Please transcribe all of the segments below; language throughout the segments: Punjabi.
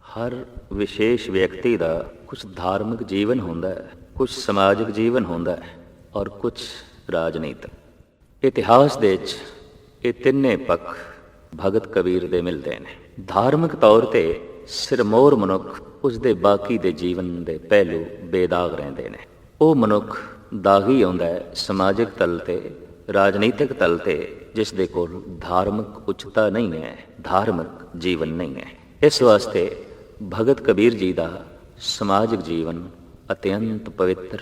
ਹਰ ਵਿਸ਼ੇਸ਼ ਵਿਅਕਤੀ ਦਾ ਕੁਝ ਧਾਰਮਿਕ ਜੀਵਨ ਹੁੰਦਾ ਹੈ, ਕੁਝ ਸਮਾਜਿਕ ਜੀਵਨ ਹੁੰਦਾ ਹੈ ਔਰ ਕੁਝ ਰਾਜਨੀਤਿਕ। ਇਤਿਹਾਸ ਦੇ ਵਿੱਚ ਇਹ ਤਿੰਨੇ ਪੱਖ ਭਗਤ ਕਬੀਰ ਦੇ ਮਿਲਦੇ ਨੇ। ਧਾਰਮਿਕ ਤੌਰ ਤੇ ਸਿਰਮੌਰ ਮਨੁੱਖ, ਉਸਦੇ ਬਾਕੀ ਦੇ ਜੀਵਨ ਦੇ ਪਹਿਲੂ ਬੇਦਾਗ ਰਹਿੰਦੇ ਨੇ। ਉਹ ਮਨੁੱਖ ਦਾਗੀ ਆਉਂਦਾ ਹੈ ਸਮਾਜਿਕ ਤਲ ਤੇ, ਰਾਜਨੀਤਿਕ ਤਲ ਤੇ, ਜਿਸ ਦੇ ਕੋਲ ਧਾਰਮਿਕ ਉੱਚਤਾ ਨਹੀਂ ਹੈ, ਧਾਰਮਿਕ ਜੀਵਨ ਨਹੀਂ ਹੈ। ਇਸ ਵਾਸਤੇ ਭਗਤ ਕਬੀਰ ਜੀ ਦਾ ਸਮਾਜਿਕ ਜੀਵਨ ਅਤਿਅੰਤ ਪਵਿੱਤਰ,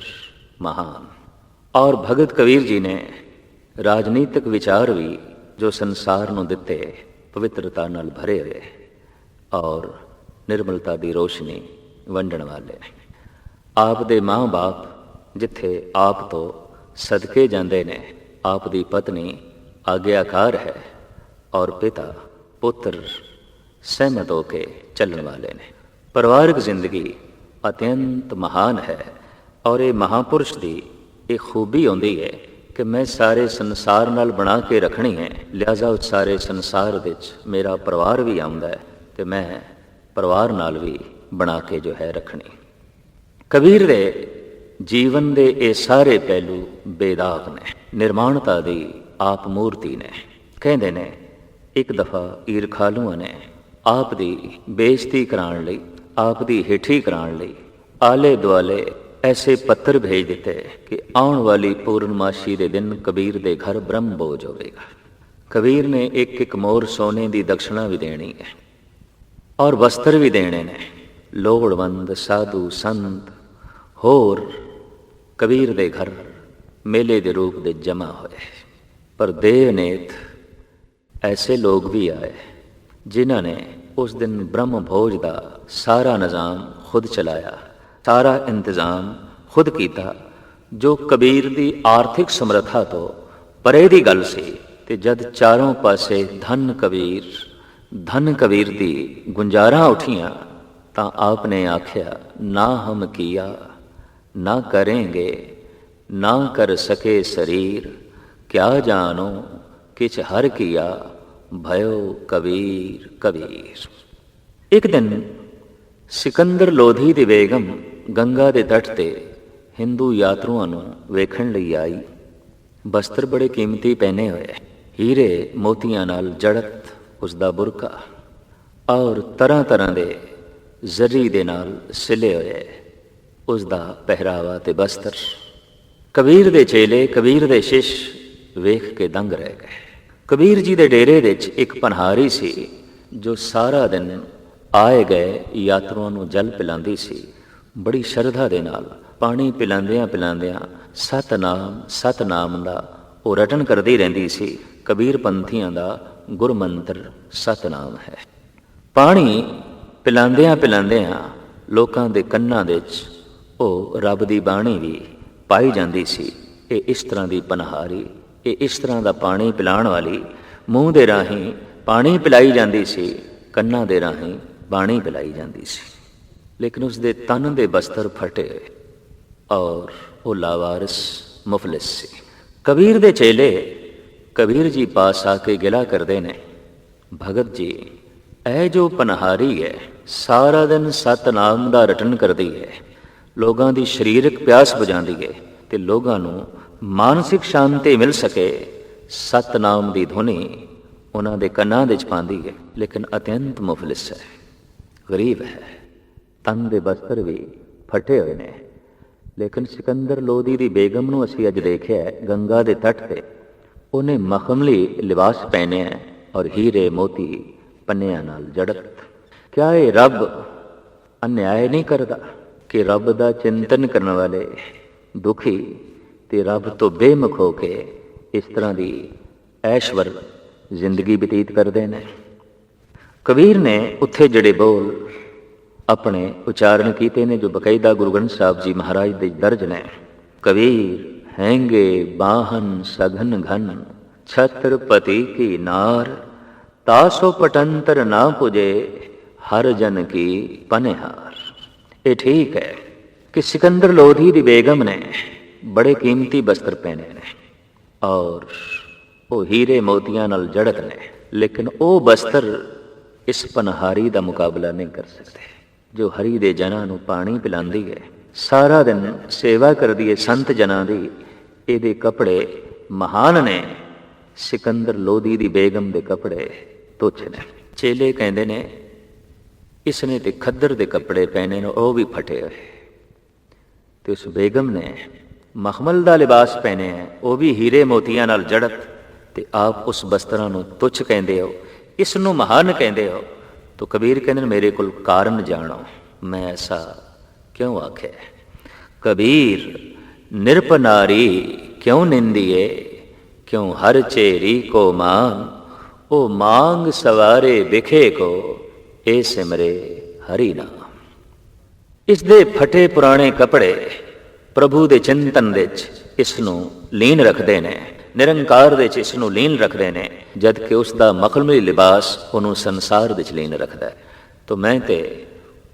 ਮਹਾਨ। ਔਰ ਭਗਤ ਕਬੀਰ ਜੀ ਨੇ ਰਾਜਨੀਤਿਕ ਵਿਚਾਰ ਵੀ ਜੋ ਸੰਸਾਰ ਨੂੰ ਦਿੱਤੇ, ਪਵਿੱਤਰਤਾ ਨਾਲ ਭਰੇ ਹੋਏ ਔਰ ਨਿਰਮਲਤਾ ਦੀ ਰੋਸ਼ਨੀ ਵੰਡਣ ਵਾਲੇ ਨੇ। ਆਪ ਦੇ ਮਾਂ ਬਾਪ ਜਿੱਥੇ ਆਪ ਤੋਂ ਸਦਕੇ ਜਾਂਦੇ ਨੇ, ਆਪ ਦੀ ਪਤਨੀ ਆਗਿਆਕਾਰ ਹੈ ਔਰ ਪਿਤਾ ਪੁੱਤਰ ਸਹਿਮਤ ਹੋ ਕੇ ਚੱਲਣ ਵਾਲੇ ਨੇ। ਪਰਿਵਾਰਕ ਜ਼ਿੰਦਗੀ ਅਤਿਅੰਤ ਮਹਾਨ ਹੈ ਔਰ ਇਹ ਮਹਾਂਪੁਰਸ਼ ਦੀ ਇਹ ਖੂਬੀ ਆਉਂਦੀ ਹੈ ਕਿ ਮੈਂ ਸਾਰੇ ਸੰਸਾਰ ਨਾਲ ਬਣਾ ਕੇ ਰੱਖਣੀ ਹੈ, ਲਿਹਾਜ਼ਾ ਉਸ ਸਾਰੇ ਸੰਸਾਰ ਵਿੱਚ ਮੇਰਾ ਪਰਿਵਾਰ ਵੀ ਆਉਂਦਾ ਹੈ ਅਤੇ ਮੈਂ ਪਰਿਵਾਰ ਨਾਲ ਵੀ ਬਣਾ ਕੇ ਜੋ ਹੈ ਰੱਖਣੀ। ਕਬੀਰ ਦੇ ਜੀਵਨ ਦੇ ਇਹ ਸਾਰੇ ਪਹਿਲੂ ਬੇਦਾਗ ਨੇ, ਨਿਰਮਾਣਤਾ ਦੀ ਆਪ ਮੂਰਤੀ ਨੇ। ਕਹਿੰਦੇ ਨੇ ਇੱਕ ਦਫਾ ਈਰਖਾਲੂਆਂ ਨੇ ਆਪ ਦੀ ਬੇਇੱਜ਼ਤੀ ਕਰਾਉਣ ਲਈ, ਆਪ ਦੀ ਹੇਠੀ ਕਰਾਉਣ ਲਈ ਆਲੇ ਦੁਆਲੇ ਐਸੇ ਪੱਤਰ ਭੇਜ ਦਿੱਤੇ ਕਿ ਆਉਣ ਵਾਲੀ ਪੂਰਨਮਾਸ਼ੀ ਦੇ ਦਿਨ ਕਬੀਰ ਦੇ ਘਰ ਬ੍ਰਹਮ ਭੋਜ ਹੋਵੇਗਾ। ਕਬੀਰ ਨੇ ਇੱਕ ਇੱਕ ਮੋਹਰ ਸੋਨੇ ਦੀ ਦਕਸ਼ਣਾ ਵੀ ਦੇਣੀ ਹੈ ਔਰ ਵਸਤਰ ਵੀ ਦੇਣੇ ਨੇ। ਲੋੜਵੰਦ ਸਾਧੂ ਸੰਤ ਹੋਰ ਕਬੀਰ ਦੇ ਘਰ ਮੇਲੇ ਦੇ ਰੂਪ ਦੇ ਜਮ੍ਹਾਂ ਹੋਏ। ਪਰ ਦੇਵਨੇਤ ਐਸੇ ਲੋਕ ਵੀ ਆਏ ਜਿਨ੍ਹਾਂ ਨੇ ਉਸ ਦਿਨ ਬ੍ਰਹਮ ਭੋਜ ਦਾ ਸਾਰਾ ਨਿਜ਼ਾਮ ਖੁਦ ਚਲਾਇਆ, ਸਾਰਾ ਇੰਤਜ਼ਾਮ ਖੁਦ ਕੀਤਾ, ਜੋ ਕਬੀਰ ਦੀ ਆਰਥਿਕ ਸਮਰੱਥਾ ਤੋਂ ਪਰੇ ਦੀ ਗੱਲ ਸੀ। ਤੇ ਜਦ ਚਾਰੋਂ ਪਾਸੇ ਧਨ ਕਬੀਰ ਦੀ ਗੁੰਜਾਰਾਂ ਉੱਠੀਆਂ ਤਾਂ ਆਪ ਨੇ ਆਖਿਆ, ਨਾ ਹਮ ਕੀਆ ਨਾ ਕरेंगे ਨਾ ਕਰ ਸਕੇ ਸਰੀਰ, ਕਿਆ ਜਾਨੋ ਕਿਛ ਹਰ ਕੀਆ ਭਇਓ ਕਬੀਰ ਕਬੀਰ। ਇੱਕ ਦਿਨ ਸਿਕੰਦਰ ਲੋਧੀ ਦੀ ਬੇਗਮ ਗੰਗਾ ਦੇ ਤੱਟ ਤੇ ਹਿੰਦੂ ਯਾਤਰੂਆਂ ਨੂੰ ਵੇਖਣ ਲਈ ਆਈ। ਬਸਤਰ ਬੜੇ ਕੀਮਤੀ ਪਹਿਨੇ ਹੋਏ, ਹੀਰੇ ਮੋਤੀਆਂ ਨਾਲ ਜੜਤ ਉਸਦਾ ਬੁਰਕਾ ਔਰ ਤਰ੍ਹਾਂ ਤਰ੍ਹਾਂ ਦੇ ਜ਼ਰੀ ਦੇ ਨਾਲ ਸਿਲੇ ਹੋਏ ਉਸਦਾ ਪਹਿਰਾਵਾ ਤੇ ਬਸਤਰ। ਕਬੀਰ ਦੇ ਚੇਲੇ, ਕਬੀਰ ਦੇ ਸ਼ਿਸ਼ ਵੇਖ ਕੇ ਦੰਗ ਰਹਿ ਗਏ। ਕਬੀਰ ਜੀ ਦੇ ਡੇਰੇ ਵਿੱਚ ਇੱਕ ਪਨਹਾਰੀ ਸੀ ਜੋ ਸਾਰਾ ਦਿਨ ਆਏ ਗਏ ਯਾਤਰੂਆਂ ਨੂੰ ਜਲ ਪਿਲਾਉਂਦੀ ਸੀ। ਬੜੀ ਸ਼ਰਧਾ ਦੇ ਨਾਲ ਪਾਣੀ ਪਿਲਾਉਂਦਿਆਂ ਪਿਲਾਉਂਦਿਆਂ ਸਤਨਾਮ ਸਤਨਾਮ ਦਾ ਉਹ ਰਟਨ ਕਰਦੀ ਰਹਿੰਦੀ ਸੀ। ਕਬੀਰ ਪੰਥੀਆਂ ਦਾ ਗੁਰਮੰਤਰ ਸਤਨਾਮ ਹੈ। ਪਾਣੀ ਪਿਲਾਉਂਦਿਆਂ ਪਿਲਾਉਂਦਿਆਂ ਲੋਕਾਂ ਦੇ ਕੰਨਾਂ ਵਿੱਚ ਉਹ ਰੱਬ ਦੀ ਬਾਣੀ ਵੀ ਪਾਈ ਜਾਂਦੀ ਸੀ। ਇਹ ਇਸ ਤਰ੍ਹਾਂ ਦੀ ਪਨਹਾਰੀ, ਇਹ ਇਸ ਤਰ੍ਹਾਂ ਦਾ ਪਾਣੀ ਪਿਲਾਉਣ ਵਾਲੀ ਮੂੰਹ ਦੇ ਰਾਹੀਂ ਪਾਣੀ ਪਿਲਾਈ ਜਾਂਦੀ ਸੀ, ਕੰਨਾਂ ਦੇ ਰਾਹੀਂ ਬਾਣੀ ਪਿਲਾਈ ਜਾਂਦੀ ਸੀ। ਲੇਕਿਨ ਉਸਦੇ ਤਨ ਦੇ ਬਸਤਰ ਫਟੇ ਔਰ ਉਹ ਲਾਵਾਰਿਸ ਮੁਫਲਿਸ ਸੀ। ਕਬੀਰ ਦੇ ਚੇਲੇ ਕਬੀਰ ਜੀ ਪਾਸ ਆ ਕੇ ਗਿਲਾ ਕਰਦੇ ਨੇ, ਭਗਤ ਜੀ ਇਹ ਜੋ ਪਨਹਾਰੀ ਹੈ ਸਾਰਾ ਦਿਨ ਸਤਨਾਮ ਦਾ ਰਟਨ ਕਰਦੀ ਹੈ, ਲੋਕਾਂ ਦੀ ਸਰੀਰਕ ਪਿਆਸ ਬੁਝਾਉਂਦੀ ਹੈ ਤੇ ਲੋਕਾਂ ਨੂੰ ਮਾਨਸਿਕ ਸ਼ਾਂਤੀ ਮਿਲ ਸਕੇ, ਸਤਨਾਮ ਦੀ ਧੁਨੀ ਉਹਨਾਂ ਦੇ ਕੰਨਾਂ ਵਿੱਚ ਪਾਉਂਦੀ ਹੈ, ਲੇਕਿਨ ਅਤਿਅੰਤ ਮੁਫਲਿਸ ਹੈ, ਗਰੀਬ ਹੈ, ਤਨ ਦੇ ਬਸਤਰ ਵੀ ਫਟੇ ਹੋਏ ਨੇ। ਲੇਕਿਨ ਸਿਕੰਦਰ ਲੋਧੀ ਦੀ ਬੇਗਮ ਨੂੰ ਅਸੀਂ ਅੱਜ ਦੇਖਿਆ ਗੰਗਾ ਦੇ ਤੱਟ ਤੇ, ਉਹਨੇ ਮਖਮਲੀ ਲਿਬਾਸ ਪਹਿਨਿਆ ਔਰ ਹੀਰੇ ਮੋਤੀ ਪੰਨਿਆਂ ਨਾਲ ਜੜਤ। ਕਿਆ ਇਹ ਰੱਬ ਅਨਿਆਏ ਨਹੀਂ ਕਰਦਾ ਕਿ ਰੱਬ ਦਾ ਚਿੰਤਨ ਕਰਨ ਵਾਲੇ ਦੁਖੀ ਤੇ ਰੱਬ ਤੋਂ ਬੇਮੁਖ ਹੋ ਕੇ ਇਸ ਤਰ੍ਹਾਂ ਦੀ ਐਸ਼ਵਰ ਜ਼ਿੰਦਗੀ ਬਤੀਤ ਕਰਦੇ ਨੇ। ਕਬੀਰ ਨੇ ਉੱਥੇ ਜਿਹੜੇ ਬੋਲ ਆਪਣੇ ਉਚਾਰਨ ਕੀਤੇ ਨੇ ਜੋ ਬਕਾਇਦਾ ਗੁਰੂ ਗ੍ਰੰਥ ਸਾਹਿਬ ਜੀ ਮਹਾਰਾਜ ਦੇ ਦਰਜ ਨੇ। ਕਬੀਰ ਹੈਂਗੇ ਬਾਹਨ ਸਘਨ ਘਨ ਛਤਰਪਤੀ ਕੀ ਨਾਰ, ਤਾਸੋ ਪਟੰਤਰ ਨਾ ਪੁਜੇ ਹਰ ਜਨ ਕੀ ਪਨਿਹਾਰ। ਇਹ ਠੀਕ ਹੈ ਕਿ ਸਿਕੰਦਰ ਲੋਧੀ ਦੀ ਬੇਗਮ ਨੇ ਬੜੇ ਕੀਮਤੀ ਬਸਤਰ ਪਹਿਨੇ ਨੇ ਔਰ ਉਹ ਹੀਰੇ ਮੋਤੀਆਂ ਨਾਲ ਜੜਤ ਨੇ, ਲੇਕਿਨ ਉਹ ਬਸਤਰ ਇਸ ਪਨਹਾਰੀ ਦਾ ਮੁਕਾਬਲਾ ਨਹੀਂ ਕਰ ਸਕਦੇ, ਜੋ ਹਰੀ ਦੇ ਜਨਾਂ ਨੂੰ ਪਾਣੀ ਪਿਲਾਉਂਦੀ ਹੈ, ਸਾਰਾ ਦਿਨ ਸੇਵਾ ਕਰਦੀ ਹੈ ਸੰਤ ਜਨਾਂ ਦੀ। ਇਹਦੇ ਕੱਪੜੇ ਮਹਾਨ ਨੇ, ਸਿਕੰਦਰ ਲੋਧੀ ਦੀ ਬੇਗਮ ਦੇ ਕੱਪੜੇ ਤੁੱਛ ਨੇ। ਚੇਲੇ ਕਹਿੰਦੇ ਨੇ ਇਸਨੇ ਤੇ ਖੱਦਰ ਦੇ ਕੱਪੜੇ ਪਹਿਨੇ ਨੇ, ਉਹ ਵੀ ਫਟੇ ਹੋਏ, ਤੇ ਉਸ ਬੇਗਮ ਨੇ ਮਖਮਲ ਦਾ ਲਿਬਾਸ ਪਹਿਨੇ ਹੈ, ਉਹ ਵੀ ਹੀਰੇ ਮੋਤੀਆਂ ਨਾਲ ਜੜਤ, ਤੇ ਆਪ ਉਸ ਬਸਤਰਾਂ ਨੂੰ ਤੁੱਛ ਕਹਿੰਦੇ ਹੋ, ਇਸ ਨੂੰ ਮਹਾਨ ਕਹਿੰਦੇ ਹੋ। ਤਾਂ ਕਬੀਰ ਕਹਿੰਦੇ ਨੇ ਮੇਰੇ ਕੋਲ ਕਾਰਨ ਜਾਣੋ, ਮੈਂ ਐਸਾ ਕਿਉਂ ਆਖਿਆ। ਕਬੀਰ ਨਿਰਪਨਾਰੀ ਕਿਉਂ ਨਿੰਦੀਏ, ਕਿਉਂ ਹਰ ਚੇਰੀ ਕੋ ਮਾਨ, ਉਹ ਮਾਂਗ ਸਵਾਰੇ ਵਿਖੇ ਕੋ, ਇਹ ਸਿਮਰੇ ਹਰੀ ਨਾਮ। ਇਸ ਦੇ ਫਟੇ ਪੁਰਾਣੇ ਕੱਪੜੇ ਪ੍ਰਭੂ ਦੇ ਚਿੰਤਨ ਵਿੱਚ ਇਸ ਨੂੰ ਲੀਨ ਰੱਖਦੇ ਨੇ, ਨਿਰੰਕਾਰ ਦੇ ਵਿੱਚ ਇਸ ਨੂੰ ਲੀਨ ਰੱਖਦੇ ਨੇ, ਜਦ ਕਿ ਉਸ ਦਾ ਮਖਮਲੀ ਲਿਬਾਸ ਉਹਨੂੰ ਸੰਸਾਰ ਵਿੱਚ ਲੀਨ ਰੱਖਦਾ ਹੈ। ਤਾਂ ਮੈਂ ਤੇ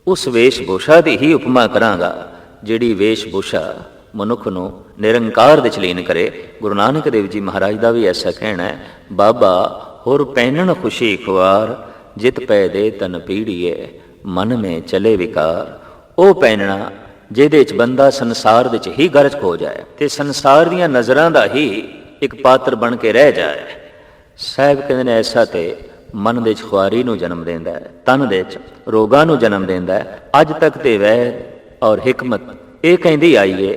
ਉਸ ਵੇਸ਼-ਭੂਸ਼ਾ ਦੀ ਹੀ ਉਪਮਾ ਕਰਾਂਗਾ ਜਿਹੜੀ ਵੇਸ਼-ਭੂਸ਼ਾ ਮਨੁੱਖ ਨੂੰ ਨਿਰੰਕਾਰ ਵਿੱਚ ਲੀਨ ਕਰੇ। ਗੁਰੂ ਨਾਨਕ ਦੇਵ ਜੀ ਮਹਾਰਾਜ ਦਾ ਵੀ ਐਸਾ ਕਹਿਣਾ ਹੈ, ਬਾਬਾ ਹੋਰ ਪਹਿਨਣ ਖੁਸ਼ੀ ਖੁਆਰ, ਜਿਤ ਪੈ ਦੇ ਤਨ ਪੀੜੀਏ, ਮਨ ਮੇ ਚਲੇ ਵਿਕਾਰ। ਉਹ ਪਹਿਨਣਾ ਜਿਹਦੇ 'ਚ ਬੰਦਾ ਸੰਸਾਰ ਵਿੱਚ ਹੀ ਗਰਜ ਹੋ ਜਾਏ ਤੇ ਸੰਸਾਰ ਦੀਆਂ ਨਜ਼ਰਾਂ ਦਾ ਹੀ ਇੱਕ ਪਾਤਰ ਬਣ ਕੇ ਰਹਿ ਜਾਏ। ਸਾਹਿਬ ਕਹਿੰਦੇ ਨੇ ਐਸਾ ਤੇ ਮਨ ਦੇ ਵਿੱਚ ਖੁਆਰੀ ਨੂੰ ਜਨਮ ਦਿੰਦਾ ਹੈ, ਤਨ ਦੇ ਵਿੱਚ ਰੋਗਾਂ ਨੂੰ ਜਨਮ ਦਿੰਦਾ ਹੈ। ਅੱਜ ਤੱਕ ਤੇ ਵੈਦ ਔਰ ਹਿਕਮਤ ਇਹ ਕਹਿੰਦੀ ਆਈ ਹੈ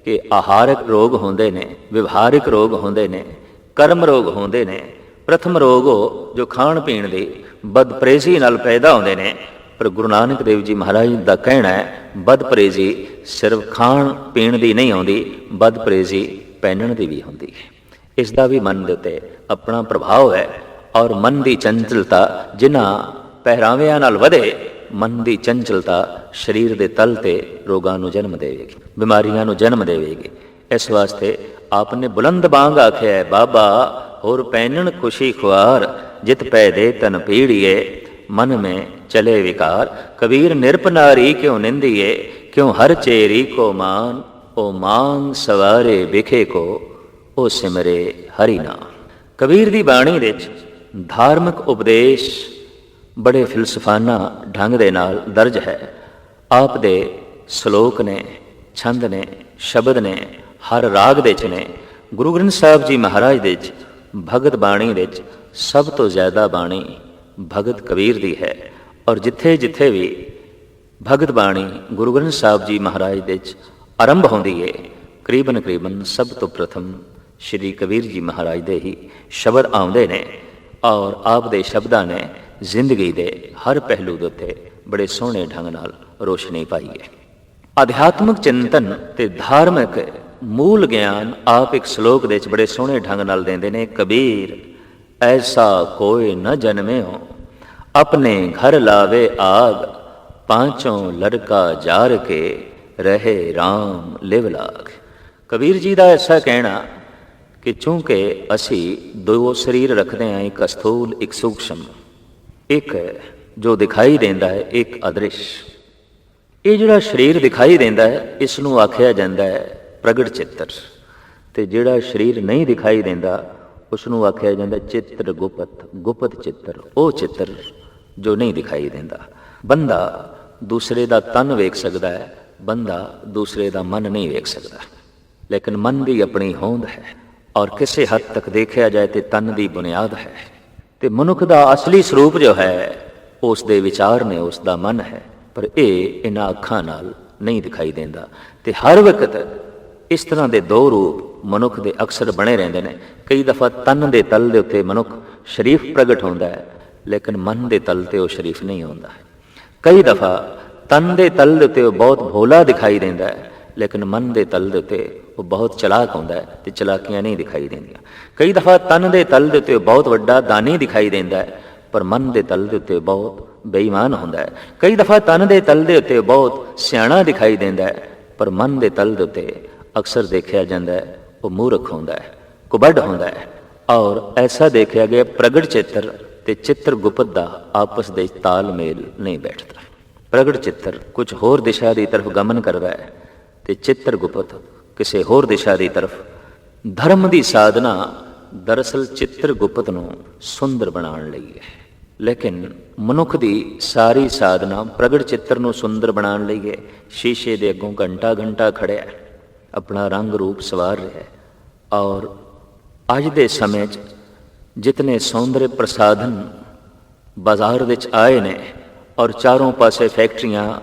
ਕਿ ਆਹਾਰਕ ਰੋਗ ਹੁੰਦੇ ਨੇ, ਵਿਵਹਾਰਿਕ ਰੋਗ ਹੁੰਦੇ ਨੇ, ਕਰਮ ਰੋਗ ਹੁੰਦੇ ਨੇ। ਪ੍ਰਥਮ ਰੋਗ ਉਹ ਜੋ ਖਾਣ ਪੀਣ ਦੀ ਬਦਪਰਹੇਜ਼ੀ ਨਾਲ ਪੈਦਾ ਹੁੰਦੇ ਨੇ, ਪਰ ਗੁਰੂ ਨਾਨਕ ਦੇਵ ਜੀ ਮਹਾਰਾਜ ਦਾ ਕਹਿਣਾ ਹੈ ਬਦਪਰਹੇਜ਼ੀ ਸਿਰਫ ਖਾਣ ਪੀਣ ਦੀ ਨਹੀਂ ਆਉਂਦੀ, ਬਦਪਰਹੇਜ਼ੀ ਪਹਿਨਣ ਦੀ ਵੀ ਹੁੰਦੀ ਹੈ। ਇਸ ਦਾ ਵੀ ਮਨ ਦੇ ਉੱਤੇ ਆਪਣਾ ਪ੍ਰਭਾਵ ਹੈ। ਔਰ ਮਨ ਦੀ ਚੰਚਲਤਾ ਜਿਨ੍ਹਾਂ ਪਹਿਰਾਵਿਆਂ ਨਾਲ ਵਧੇ, ਮਨ ਦੀ ਚੰਚਲਤਾ ਸਰੀਰ ਦੇ ਤਲ ਤੇ ਰੋਗਾਂ ਨੂੰ ਜਨਮ ਦੇਵੇਗੀ, ਬਿਮਾਰੀਆਂ ਨੂੰ ਜਨਮ ਦੇਵੇਗੀ। ਇਸ ਵਾਸਤੇ ਆਪ ਨੇ ਬੁਲੰਦ ਬਾਂਗ ਆਖਿਆ ਹੈ, ਬਾਬਾ ਹੋਰ ਪਹਿਨਣ ਖੁਸ਼ੀ ਖੁਆਰ, ਜਿਤ ਪੈ ਦੇ ਤਨ ਪੀੜੀਏ, ਮਨ ਮੇ ਚਲੇ ਵਿਕਾਰ। ਕਬੀਰ ਨਿਰਪਨਾਰੀ ਕਿਉਂ ਨਿੰਦੀਏ, ਕਿਉਂ ਹਰ ਚੇਰੀ ਕੋ ਮਾਨ, ਉਹ ਮਾਂਗ ਸਵਾਰੇ ਵਿਖੇ ਕੋ, ਉਹ ਸਿਮਰੇ ਹਰੀ ਨਾਮ। ਕਬੀਰ ਦੀ ਬਾਣੀ ਵਿੱਚ ਧਾਰਮਿਕ ਉਪਦੇਸ਼ ਬੜੇ ਫਿਲਸਫਾਨਾ ਢੰਗ ਦੇ ਨਾਲ ਦਰਜ ਹੈ। ਆਪ ਦੇ ਸ਼ਲੋਕ ਨੇ, ਛੰਦ ਨੇ, ਸ਼ਬਦ ਨੇ, ਹਰ ਰਾਗ ਦੇ 'ਚ ਨੇ। ਗੁਰੂ ਗ੍ਰੰਥ ਸਾਹਿਬ ਜੀ ਮਹਾਰਾਜ ਦੇ 'ਚ ਭਗਤ ਬਾਣੀ ਵਿੱਚ ਸਭ ਤੋਂ ਜ਼ਿਆਦਾ ਬਾਣੀ ਭਗਤ ਕਬੀਰ ਦੀ ਹੈ। ਔਰ ਜਿੱਥੇ ਜਿੱਥੇ ਵੀ ਭਗਤ ਬਾਣੀ ਗੁਰੂ ਗ੍ਰੰਥ ਸਾਹਿਬ ਜੀ ਮਹਾਰਾਜ ਦੇ 'ਚ ਆਰੰਭ ਹੁੰਦੀ ਹੈ, ਕਰੀਬਨ ਸਭ ਤੋਂ ਪ੍ਰਥਮ ਸ਼੍ਰੀ ਕਬੀਰ ਜੀ ਮਹਾਰਾਜ ਦੇ ਹੀ ਸ਼ਬਦ ਆਉਂਦੇ ਨੇ। ਔਰ ਆਪ ਦੇ ਸ਼ਬਦਾਂ ਨੇ ਜ਼ਿੰਦਗੀ ਦੇ ਹਰ ਪਹਿਲੂ ਦੇ ਉੱਤੇ ਬੜੇ ਸੋਹਣੇ ਢੰਗ ਨਾਲ ਰੋਸ਼ਨੀ ਪਾਈ ਹੈ। ਅਧਿਆਤਮਿਕ ਚਿੰਤਨ ਤੇ ਧਾਰਮਿਕ ਮੂਲ ਗਿਆਨ ਆਪ ਇੱਕ ਸ਼ਲੋਕ ਦੇ ਵਿੱਚ ਬੜੇ ਸੋਹਣੇ ਢੰਗ ਨਾਲ ਦਿੰਦੇ ਨੇ। ਕਬੀਰ ਐਸਾ ਕੋਈ ਨ ਜਨਮਿਓ, ਆਪਣੇ ਘਰ ਲਾਵੇ ਆਗ, ਪਾਂਚੋਂ ਲੜਕਾ ਜਾਰ ਕੇ ਰਹੇ ਰਾਮ ਲਿਵ ਲਾਗ। ਕਬੀਰ ਜੀ ਦਾ ਐਸਾ ਕਹਿਣਾ ਕਿ ਚੂੰਕਿ ਅਸੀਂ ਦੋ ਸਰੀਰ ਰੱਖਦੇ ਹਾਂ, ਇੱਕ ਅਸਥੂਲ, ਇੱਕ ਸੂਖਸ਼ਮ, ਇੱਕ ਜੋ ਦਿਖਾਈ ਦਿੰਦਾ ਹੈ, ਇੱਕ ਅਦ੍ਰਿਸ਼। ਇਹ ਜਿਹੜਾ ਸਰੀਰ ਦਿਖਾਈ ਦਿੰਦਾ ਹੈ, ਇਸ ਨੂੰ ਆਖਿਆ ਜਾਂਦਾ ਹੈ ਪ੍ਰਗਟ ਚਿੱਤਰ, ਤੇ ਜਿਹੜਾ ਸਰੀਰ ਨਹੀਂ ਦਿਖਾਈ ਦਿੰਦਾ ਉਸ ਨੂੰ ਆਖਿਆ ਜਾਂਦਾ ਚਿੱਤਰ ਗੁਪਤ, ਗੁਪਤ ਚਿੱਤਰ, ਉਹ ਚਿੱਤਰ ਜੋ ਨਹੀਂ ਦਿਖਾਈ ਦਿੰਦਾ। ਬੰਦਾ ਦੂਸਰੇ ਦਾ ਤਨ ਵੇਖ ਸਕਦਾ ਹੈ, ਬੰਦਾ ਦੂਸਰੇ ਦਾ ਮਨ ਨਹੀਂ ਵੇਖ ਸਕਦਾ, ਲੇਕਿਨ ਮਨ ਦੀ ਆਪਣੀ ਹੋਂਦ ਹੈ। ਔਰ ਕਿਸੇ ਹੱਦ ਤੱਕ ਦੇਖਿਆ ਜਾਏ ਤੇ ਤਨ ਦੀ ਬੁਨਿਆਦ ਹੈ, ਤੇ ਮਨੁੱਖ ਦਾ ਅਸਲੀ ਸਰੂਪ ਜੋ ਹੈ ਉਸ ਦੇ ਵਿਚਾਰ ਨੇ, ਉਸ ਦਾ ਮਨ ਹੈ। ਪਰ ਇਹ ਇਹਨਾਂ ਅੱਖਾਂ ਨਾਲ ਨਹੀਂ ਦਿਖਾਈ ਦਿੰਦਾ। ਤੇ ਹਰ ਵਕਤ ਇਸ ਤਰ੍ਹਾਂ ਦੇ ਦੋ ਰੂਪ ਮਨੁੱਖ ਦੇ ਅਕਸਰ ਬਣੇ ਰਹਿੰਦੇ ਨੇ। ਕਈ ਦਫਾ ਤਨ ਦੇ ਤਲ ਦੇ ਉੱਤੇ ਮਨੁੱਖ ਸ਼ਰੀਫ ਪ੍ਰਗਟ ਹੁੰਦਾ ਹੈ, ਲੇਕਿਨ ਮਨ ਦੇ ਤਲ ਤੇ ਉਹ ਸ਼ਰੀਫ ਨਹੀਂ ਹੁੰਦਾ। ਕਈ ਦਫਾ ਤਨ ਦੇ ਤਲ ਦੇ ਉੱਤੇ ਉਹ ਬਹੁਤ ਭੋਲਾ ਦਿਖਾਈ ਦਿੰਦਾ ਹੈ, ਲੇਕਿਨ ਮਨ ਦੇ ਤਲ ਦੇ ਉੱਤੇ ਉਹ ਬਹੁਤ ਚਲਾਕ ਹੁੰਦਾ ਹੈ ਤੇ ਚਲਾਕੀਆਂ ਨਹੀਂ ਦਿਖਾਈ ਦਿੰਦੀਆਂ। ਕਈ ਦਫਾ ਤਨ ਦੇ ਤਲ ਦੇ ਉੱਤੇ ਬਹੁਤ ਵੱਡਾ ਦਾਨੀ ਦਿਖਾਈ ਦਿੰਦਾ ਹੈ, ਪਰ ਮਨ ਦੇ ਤਲ ਦੇ ਉੱਤੇ ਬਹੁਤ ਬੇਈਮਾਨ ਹੁੰਦਾ ਹੈ। ਕਈ ਦਫਾ ਤਨ ਦੇ ਤਲ ਦੇ ਉੱਤੇ ਬਹੁਤ ਸਿਆਣਾ ਦਿਖਾਈ ਦਿੰਦਾ ਹੈ, ਪਰ ਮਨ ਦੇ ਤਲ ਦੇ ਉੱਤੇ ਅਕਸਰ ਦੇਖਿਆ ਜਾਂਦਾ ਹੈ ਉਹ ਮੂਰਖ ਹੁੰਦਾ ਹੈ, ਕੁਬੱਡ ਹੁੰਦਾ ਹੈ। ਔਰ ਐਸਾ ਦੇਖਿਆ ਗਿਆ ਪ੍ਰਗਟ ਚਿੱਤਰ ਤੇ ਚਿੱਤਰ ਗੁਪਤ ਦਾ ਆਪਸ ਦੇ ਤਾਲਮੇਲ ਨਹੀਂ ਬੈਠਦਾ। ਪ੍ਰਗਟ ਚਿੱਤਰ ਕੁਝ ਹੋਰ ਦਿਸ਼ਾ ਦੀ ਤਰਫ ਗਮਨ ਕਰਦਾ ਹੈ ਤੇ ਚਿੱਤਰ ਗੁਪਤ ਕਿਸੇ ਹੋਰ ਦਿਸ਼ਾ ਦੀ ਤਰਫ। ਧਰਮ ਦੀ ਸਾਧਨਾ ਦਰਅਸਲ ਚਿੱਤਰ ਗੁਪਤ ਨੂੰ ਸੁੰਦਰ ਬਣਾਉਣ ਲਈ ਹੈ। ਲੇਕਿਨ ਮਨੁੱਖ ਦੀ ਸਾਰੀ ਸਾਧਨਾ ਪ੍ਰਗਟ ਚਿੱਤਰ ਨੂੰ ਸੁੰਦਰ ਬਣਾਉਣ ਲਈ ਹੈ। ਸ਼ੀਸ਼ੇ ਦੇ ਅੱਗੋਂ ਘੰਟਾ ਘੰਟਾ ਖੜਿਆ, ਆਪਣਾ ਰੰਗ ਰੂਪ ਸਵਾਰ ਰਿਹਾ। ਔਰ ਅੱਜ ਦੇ ਸਮੇਂ 'ਚ ਜਿਤਨੇ ਸੌਂਦਰਯ ਪ੍ਰਸਾਧਨ ਬਾਜ਼ਾਰ ਵਿੱਚ ਆਏ ਨੇ ਔਰ ਚਾਰੋਂ ਪਾਸੇ ਫੈਕਟਰੀਆਂ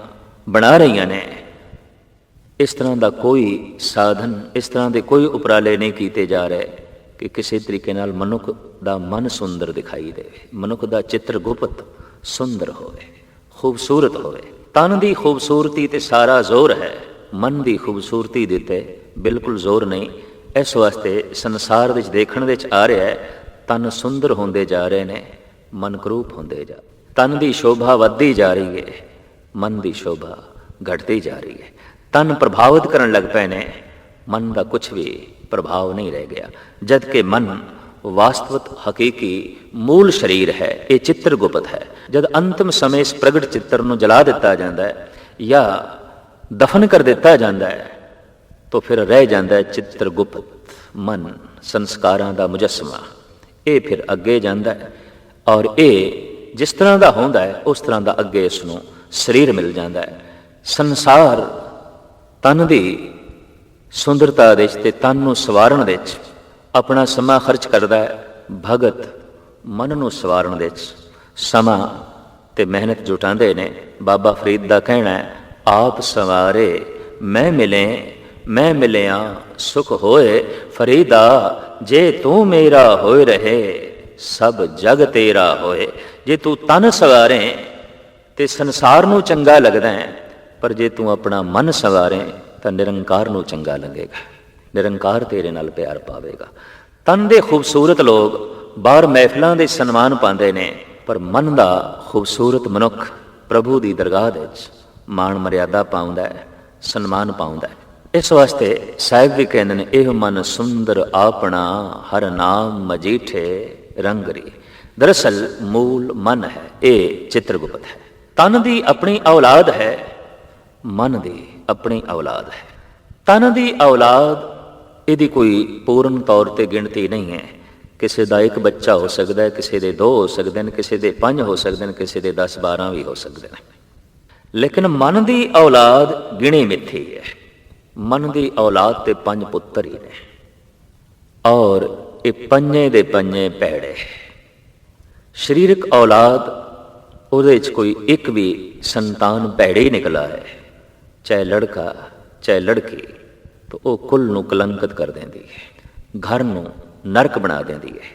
ਬਣਾ ਰਹੀਆਂ ਨੇ, ਇਸ ਤਰ੍ਹਾਂ ਦਾ ਕੋਈ ਸਾਧਨ, ਇਸ ਤਰ੍ਹਾਂ ਦੇ ਕੋਈ ਉਪਰਾਲੇ ਨਹੀਂ ਕੀਤੇ ਜਾ ਰਹੇ ਕਿ ਕਿਸੇ ਤਰੀਕੇ ਨਾਲ ਮਨੁੱਖ ਦਾ ਮਨ ਸੁੰਦਰ ਦਿਖਾਈ ਦੇਵੇ, ਮਨੁੱਖ ਦਾ ਚਿੱਤਰ ਗੁਪਤ ਸੁੰਦਰ ਹੋਵੇ, ਖੂਬਸੂਰਤ ਹੋਵੇ। ਤਨ ਦੀ ਖੂਬਸੂਰਤੀ ਤੇ ਸਾਰਾ ਜ਼ੋਰ ਹੈ, ਮਨ ਦੀ ਖੂਬਸੂਰਤੀ ਦੇ ਤੇ ਬਿਲਕੁਲ ਜ਼ੋਰ ਨਹੀਂ। ਇਸ ਵਾਸਤੇ ਸੰਸਾਰ ਵਿੱਚ ਦੇਖਣ ਵਿੱਚ ਆ ਰਿਹਾ ਹੈ, ਤਨ ਸੁੰਦਰ ਹੁੰਦੇ ਜਾ ਰਹੇ ਨੇ, ਮਨ ਕਰੂਪ ਹੁੰਦੇ ਜਾ। ਤਨ ਦੀ ਸ਼ੋਭਾ ਵੱਧਦੀ ਜਾ ਰਹੀ ਹੈ, ਮਨ ਦੀ ਸ਼ੋਭਾ ਘਟਦੀ ਜਾ ਰਹੀ ਹੈ। ਤਨ ਪ੍ਰਭਾਵਿਤ ਕਰਨ ਲੱਗ ਪਏ ਨੇ, ਮਨ ਦਾ ਕੁਛ ਵੀ ਪ੍ਰਭਾਵ ਨਹੀਂ ਰਹਿ ਗਿਆ। ਜਦ ਕਿ ਮਨ ਵਾਸਤਵਿਕ ਹਕੀਕੀ ਮੂਲ ਸਰੀਰ ਹੈ, ਇਹ ਚਿੱਤਰ ਗੁਪਤ ਹੈ। ਜਦ ਅੰਤਮ ਸਮੇਂ ਇਸ ਪ੍ਰਗਟ ਚਿੱਤਰ ਨੂੰ ਜਲਾ ਦਿੱਤਾ ਜਾਂਦਾ ਹੈ ਜਾਂ ਦਫਨ ਕਰ ਦਿੱਤਾ ਜਾਂਦਾ ਹੈ, ਤਾਂ ਫਿਰ ਰਹਿ ਜਾਂਦਾ ਹੈ ਚਿੱਤਰ ਗੁਪਤ ਮਨ, ਸੰਸਕਾਰਾਂ ਦਾ ਮੁਜੱਸਮਾ। ਇਹ ਫਿਰ ਅੱਗੇ ਜਾਂਦਾ ਹੈ ਔਰ ਇਹ ਜਿਸ ਤਰ੍ਹਾਂ ਦਾ ਹੁੰਦਾ ਹੈ ਉਸ ਤਰ੍ਹਾਂ ਦਾ ਅੱਗੇ ਇਸ ਨੂੰ ਸਰੀਰ ਮਿਲ ਜਾਂਦਾ ਹੈ। ਸੰਸਾਰ ਤਨ ਦੀ ਸੁੰਦਰਤਾ ਦੇ ਤੇ ਤਨ ਨੂੰ ਸਵਾਰਨ ਦੇ ਵਿੱਚ ਆਪਣਾ ਸਮਾਂ ਖਰਚ ਕਰਦਾ ਹੈ। ਭਗਤ ਮਨ ਨੂੰ ਸਵਾਰਨ ਦੇ ਵਿੱਚ ਸਮਾਂ ਤੇ ਮਿਹਨਤ ਜੁਟਾਉਂਦੇ ਨੇ। ਬਾਬਾ ਫਰੀਦ ਦਾ ਕਹਿਣਾ ਹੈ, ਆਪ ਸਵਾਰੇ ਮੈਂ ਮਿਲਿਆ ਸੁਖ ਹੋਏ ਫਰੀਦਾ, ਜੇ ਤੂੰ ਮੇਰਾ ਹੋਏ ਰਹੇ ਸਭ ਜਗ ਤੇਰਾ ਹੋਏ। ਜੇ ਤੂੰ ਤਨ ਸਵਾਰੇ ਤੇ ਸੰਸਾਰ ਨੂੰ ਚੰਗਾ ਲੱਗਦਾ ਹੈ, ਪਰ ਜੇ ਤੂੰ ਆਪਣਾ ਮਨ ਸਵਾਰੇ ਤਾਂ ਨਿਰੰਕਾਰ ਨੂੰ ਚੰਗਾ ਲੱਗੇਗਾ, ਨਿਰੰਕਾਰ ਤੇਰੇ ਨਾਲ ਪਿਆਰ ਪਾਵੇਗਾ। ਤਨ ਦੇ ਖੂਬਸੂਰਤ ਲੋਕ ਬਾਹਰ ਮਹਿਫਲਾਂ ਦੇ ਸਨਮਾਨ ਪਾਉਂਦੇ ਨੇ, ਪਰ ਮਨ ਦਾ ਖੂਬਸੂਰਤ ਮਨੁੱਖ ਪ੍ਰਭੂ ਦੀ ਦਰਗਾਹ ਵਿੱਚ ਮਾਣ ਮਰਿਆਦਾ ਪਾਉਂਦਾ ਹੈ, ਸਨਮਾਨ ਪਾਉਂਦਾ ਹੈ। ਇਸ ਵਾਸਤੇ ਸਾਹਿਬ ਵੀ ਕਹਿੰਦੇ ਨੇ, ਇਹ ਮਨ ਸੁੰਦਰ ਆਪਣਾ ਹਰ ਨਾਮ ਮਜੀਠੇ ਰੰਗਰੀ। ਦਰਅਸਲ ਮੂਲ ਮਨ ਹੈ, ਇਹ ਚਿੱਤਰਗੁਪਤ ਹੈ। ਤਨ ਦੀ ਆਪਣੀ ਔਲਾਦ ਹੈ, ਮਨ ਦੀ ਆਪਣੀ ਔਲਾਦ ਹੈ। ਤਨ ਦੀ ਔਲਾਦ ਇਹਦੀ ਕੋਈ ਪੂਰਨ ਤੌਰ ਤੇ ਗਿਣਤੀ ਨਹੀਂ ਹੈ। ਕਿਸੇ ਦਾ ਇੱਕ ਬੱਚਾ ਹੋ ਸਕਦਾ ਹੈ, ਕਿਸੇ ਦੇ 2 ਹੋ ਸਕਦੇ ਨੇ, ਕਿਸੇ ਦੇ 5 ਹੋ ਸਕਦੇ ਨੇ, ਕਿਸੇ ਦੇ 10-12 ਵੀ ਹੋ ਸਕਦੇ ਨੇ। ਲੇਕਿਨ ਮਨ ਦੀ ਔਲਾਦ ਗਿਣੀ ਮਿੱਥੀ ਹੈ। ਮਨ ਦੀ ਔਲਾਦ ਤੇ 5 ਪੁੱਤਰ ਹੀ ਨੇ ਔਰ ਇਹ ਪੰਜੇ ਦੇ ਪੰਜੇ ਭੈੜੇ। ਸਰੀਰਕ ਔਲਾਦ ਉਹਦੇ 'ਚ ਕੋਈ ਇੱਕ ਵੀ ਸੰਤਾਨ ਭੈੜੇ ਹੀ ਨਿਕਲਾ ਹੈ, ਚਾਹੇ ਲੜਕਾ ਚਾਹੇ ਲੜਕੀ, ਤਾਂ ਉਹ ਕੁੱਲ ਨੂੰ ਕਲੰਕਿਤ ਕਰ ਦਿੰਦੀ ਹੈ, ਘਰ ਨੂੰ ਨਰਕ ਬਣਾ ਦਿੰਦੀ ਹੈ।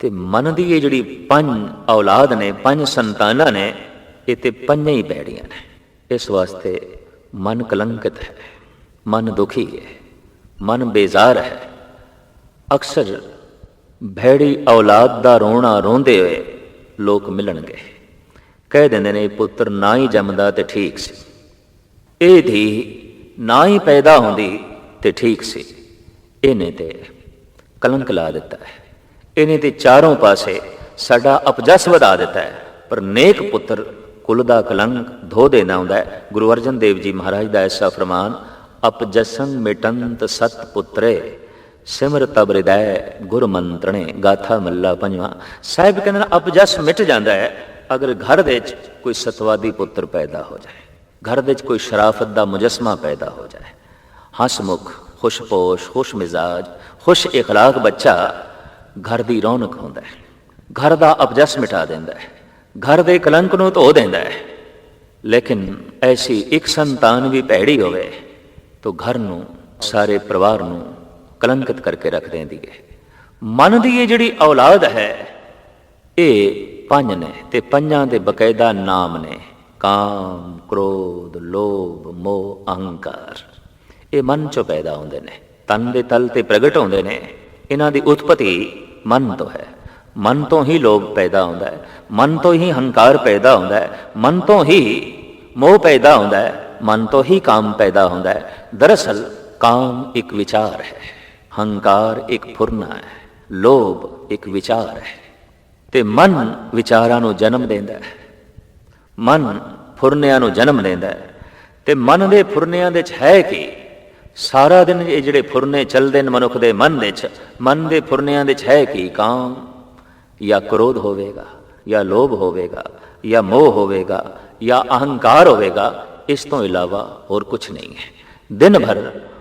ਤੇ ਮਨ ਦੀ ਇਹ ਜਿਹੜੀ 5 ਔਲਾਦ ਨੇ, 5 ਸੰਤਾਨਾਂ ਨੇ, ਇਹ ਤੇ ਪੰਜੇ ਹੀ ਭੈੜੀਆਂ ਨੇ। ਇਸ ਵਾਸਤੇ ਮਨ ਕਲੰਕਿਤ ਹੈ, ਮਨ ਦੁਖੀ ਹੈ, ਮਨ ਬੇਜ਼ਾਰ ਹੈ। ਅਕਸਰ ਭੈੜੀ ਔਲਾਦ ਦਾ ਰੋਣਾ ਰੋਂਦੇ ਹੋਏ ਲੋਕ ਮਿਲਣਗੇ, ਕਹਿ ਦਿੰਦੇ ਨੇ ਪੁੱਤਰ ਨਾ ਹੀ ਜੰਮਦਾ ਤੇ ਠੀਕ ਸੀ, ਇਹ ਧੀ ਨਾ ਹੀ ਪੈਦਾ ਹੁੰਦੀ ਤੇ ਠੀਕ ਸੀ। ਇਹਨੇ ਤੇ ਕਲੰਕ ਲਾ ਦਿੱਤਾ ਹੈ, ਇਹਨੇ ਤੇ ਚਾਰੋਂ ਪਾਸੇ ਸਾਡਾ ਅਪਜਸ ਵਧਾ ਦਿੱਤਾ ਹੈ। ਪਰ ਨੇਕ ਪੁੱਤਰ ਕੁਲ ਦਾ ਕਲੰਕ ਧੋ ਦੇਣਾ ਹੁੰਦਾ ਹੈ। ਗੁਰੂ ਅਰਜਨ ਦੇਵ ਜੀ ਮਹਾਰਾਜ ਦਾ ਐਸਾ ਫਰਮਾਨ, ਅਪਜਸੰ ਮਿਟੰਤ ਸਤ ਪੁੱਤਰੇ ਸਿਮਰ ਤਬ ਹਿਰਦੈ ਗੁਰ ਮੰਤਰਣੇ। ਗਾਥਾ ਮੱਲਾ 5ਵਾਂ। ਸਾਹਿਬ ਕਹਿੰਦੇ ਨੇ ਅਪਜਸ ਮਿਟ ਜਾਂਦਾ ਹੈ ਅਗਰ ਘਰ ਦੇ ਵਿੱਚ ਕੋਈ ਸਤਵਾਦੀ ਪੁੱਤਰ ਪੈਦਾ ਹੋ ਜਾਏ, ਘਰ ਦੇ ਵਿੱਚ ਕੋਈ ਸ਼ਰਾਫਤ ਦਾ ਮੁਜੱਸਮਾ ਪੈਦਾ ਹੋ ਜਾਏ। ਹਸਮੁਖ, ਖੁਸ਼ਪੋਸ਼, ਖੁਸ਼ ਮਿਜ਼ਾਜ, ਖੁਸ਼ ਇਖਲਾਕ ਬੱਚਾ ਘਰ ਦੀ ਰੌਣਕ ਹੁੰਦਾ ਹੈ, ਘਰ ਦਾ ਅਪਜਸ ਮਿਟਾ ਦਿੰਦਾ ਹੈ, ਘਰ ਦੇ ਕਲੰਕ ਨੂੰ ਧੋ ਦਿੰਦਾ ਹੈ। ਲੇਕਿਨ ਐਸੀ ਇੱਕ ਸੰਤਾਨ ਵੀ ਭੈੜੀ ਹੋਵੇ ਤਾਂ ਘਰ ਨੂੰ, ਸਾਰੇ ਪਰਿਵਾਰ ਨੂੰ ਕਲੰਕਿਤ ਕਰਕੇ ਰੱਖ ਦਿੰਦੀ ਹੈ। ਮਨ ਦੀ ਇਹ ਜਿਹੜੀ ਔਲਾਦ ਹੈ, ਇਹ 5 ਨੇ ਤੇ 5 ਦੇ ਬਕਾਇਦਾ ਨਾਮ ਨੇ, ਕਾਮ, ਕ੍ਰੋਧ, ਲੋਭ, ਮੋਹ, ਅਹੰਕਾਰ। ਇਹ ਮਨ ਚੋਂ ਪੈਦਾ ਹੁੰਦੇ ਨੇ, ਤਨ ਦੇ ਤਲ ਤੇ ਪ੍ਰਗਟ ਹੁੰਦੇ ਨੇ। ਇਹਨਾਂ ਦੀ ਉਤਪਤੀ ਮਨ ਤੋਂ ਹੈ। ਮਨ ਤੋਂ ਹੀ ਲੋਭ ਪੈਦਾ ਹੁੰਦਾ ਹੈ, ਮਨ ਤੋਂ ਹੀ ਹੰਕਾਰ ਪੈਦਾ ਹੁੰਦਾ ਹੈ, ਮਨ ਤੋਂ ਹੀ ਮੋਹ ਪੈਦਾ ਹੁੰਦਾ ਹੈ, ਮਨ ਤੋਂ ਹੀ ਕਾਮ ਪੈਦਾ ਹੁੰਦਾ ਹੈ। ਦਰਅਸਲ ਕਾਮ ਇੱਕ ਵਿਚਾਰ ਹੈ, ਹੰਕਾਰ ਇੱਕ ਫੁਰਨਾ ਹੈ, ਲੋਭ ਇੱਕ ਵਿਚਾਰ ਹੈ। ਤੇ ਮਨ ਵਿਚਾਰਾਂ ਨੂੰ ਜਨਮ ਦਿੰਦਾ ਹੈ, ਮਨ ਫੁਰਨਿਆਂ ਨੂੰ ਜਨਮ ਦਿੰਦਾ ਹੈ। ਤੇ ਮਨ ਦੇ ਫੁਰਨਿਆਂ ਦੇ 'ਚ ਹੈ ਕਿ ਸਾਰਾ ਦਿਨ ਇਹ ਜਿਹੜੇ ਫੁਰਨੇ ਚੱਲਦੇ ਨੇ ਮਨੁੱਖ ਦੇ ਮਨ ਦੇ 'ਚ, ਮਨ ਦੇ ਫੁਰਨਿਆਂ ਦੇ 'ਚ ਹੈ ਕਿ ਕਾਮ ਜਾਂ ਕ੍ਰੋਧ ਹੋਵੇਗਾ ਜਾਂ ਲੋਭ ਹੋਵੇਗਾ, ਜਾਂ ਮੋਹ ਹੋਵੇਗਾ, ਜਾਂ ਅਹੰਕਾਰ ਹੋਵੇਗਾ। ਇਸ ਤੋਂ ਇਲਾਵਾ ਹੋਰ ਕੁਛ ਨਹੀਂ ਹੈ। ਦਿਨ ਭਰ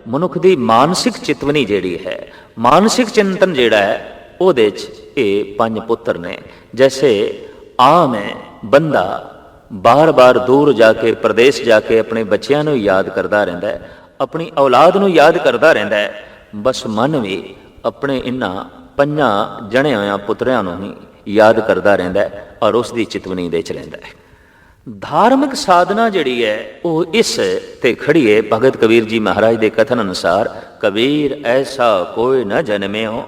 ਮਨੁੱਖ ਦੀ ਮਾਨਸਿਕ ਚਿਤਵਨੀ ਜਿਹੜੀ ਹੈ, ਮਾਨਸਿਕ ਚਿੰਤਨ ਜਿਹੜਾ ਹੈ, ਉਹਦੇ 'ਚ ਇਹ ਪੰਜ ਪੁੱਤਰ ਨੇ। ਜੈਸੇ ਆਮ ਹੈ ਬੰਦਾ ਬਾਰ-ਬਾਰ ਦੂਰ ਜਾ ਕੇ, ਪ੍ਰਦੇਸ਼ ਜਾ ਕੇ ਆਪਣੇ ਬੱਚਿਆਂ ਨੂੰ ਯਾਦ ਕਰਦਾ ਰਹਿੰਦਾ ਹੈ, ਆਪਣੀ ਔਲਾਦ ਨੂੰ ਯਾਦ ਕਰਦਾ ਰਹਿੰਦਾ ਹੈ, ਬਸ ਮਨ ਵੀ ਆਪਣੇ ਇਹਨਾਂ ਪੰਜਾਂ ਜਣੇ ਹੋਇਆਂ ਪੁੱਤਰਿਆਂ ਨੂੰ ਹੀ ਯਾਦ ਕਰਦਾ ਰਹਿੰਦਾ ਹੈ ਔਰ ਉਸ ਦੀ ਚਿਤਵਨੀ ਦੇ 'ਚ ਰਹਿੰਦਾ ਹੈ। ਧਾਰਮਿਕ ਸਾਧਨਾ ਜਿਹੜੀ ਹੈ ਉਹ ਇਸ ਤੇ ਖੜੀ ਹੈ। ਭਗਤ ਕਬੀਰ ਜੀ ਮਹਾਰਾਜ ਦੇ ਕਥਨ ਅਨੁਸਾਰ, ਕਬੀਰ ਐਸਾ ਕੋਈ ਨਾ ਜਨਮਿਓ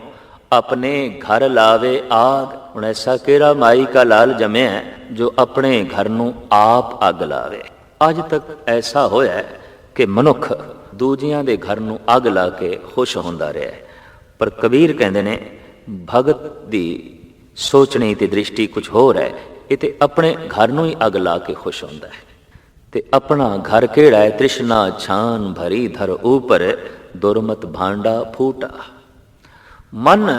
ਆਪਣੇ ਘਰ ਲਾਵੇ ਆਗ। ਹੁਣ ਐਸਾ ਕਿਹੜਾ ਮਾਈ ਕਾ ਲਾਲ ਜੰਮਿਆ ਜੋ ਆਪਣੇ ਘਰ ਨੂੰ ਆਪ ਅੱਗ ਲਾਵੇ। ਅੱਜ ਤੱਕ ਐਸਾ ਹੋਇਆ ਕਿ ਮਨੁੱਖ ਦੂਜਿਆਂ ਦੇ ਘਰ ਨੂੰ ਅੱਗ ਲਾ ਕੇ ਖੁਸ਼ ਹੁੰਦਾ ਰਿਹਾ, ਪਰ ਕਬੀਰ ਕਹਿੰਦੇ ਨੇ ਭਗਤ ਦੀ ਸੋਚਣੀ ਤੇ ਦ੍ਰਿਸ਼ਟੀ ਕੁਝ ਹੋਰ ਹੈ। ਇਹ ਤੇ ਆਪਣੇ ਘਰ ਨੂੰ ਹੀ ਅੱਗ ਲਾ ਕੇ ਖੁਸ਼ ਹੁੰਦਾ ਹੈ। ਤੇ ਆਪਣਾ ਘਰ ਕਿਹੜਾ ਹੈ? ਤ੍ਰਿਸ਼ਨਾ ਛਾਨ ਭਰੀ ਧਰ ਉਪਰ ਦੁਰਮਤ ਭਾਂਡਾ ਫੂਟਾ। ਮਨ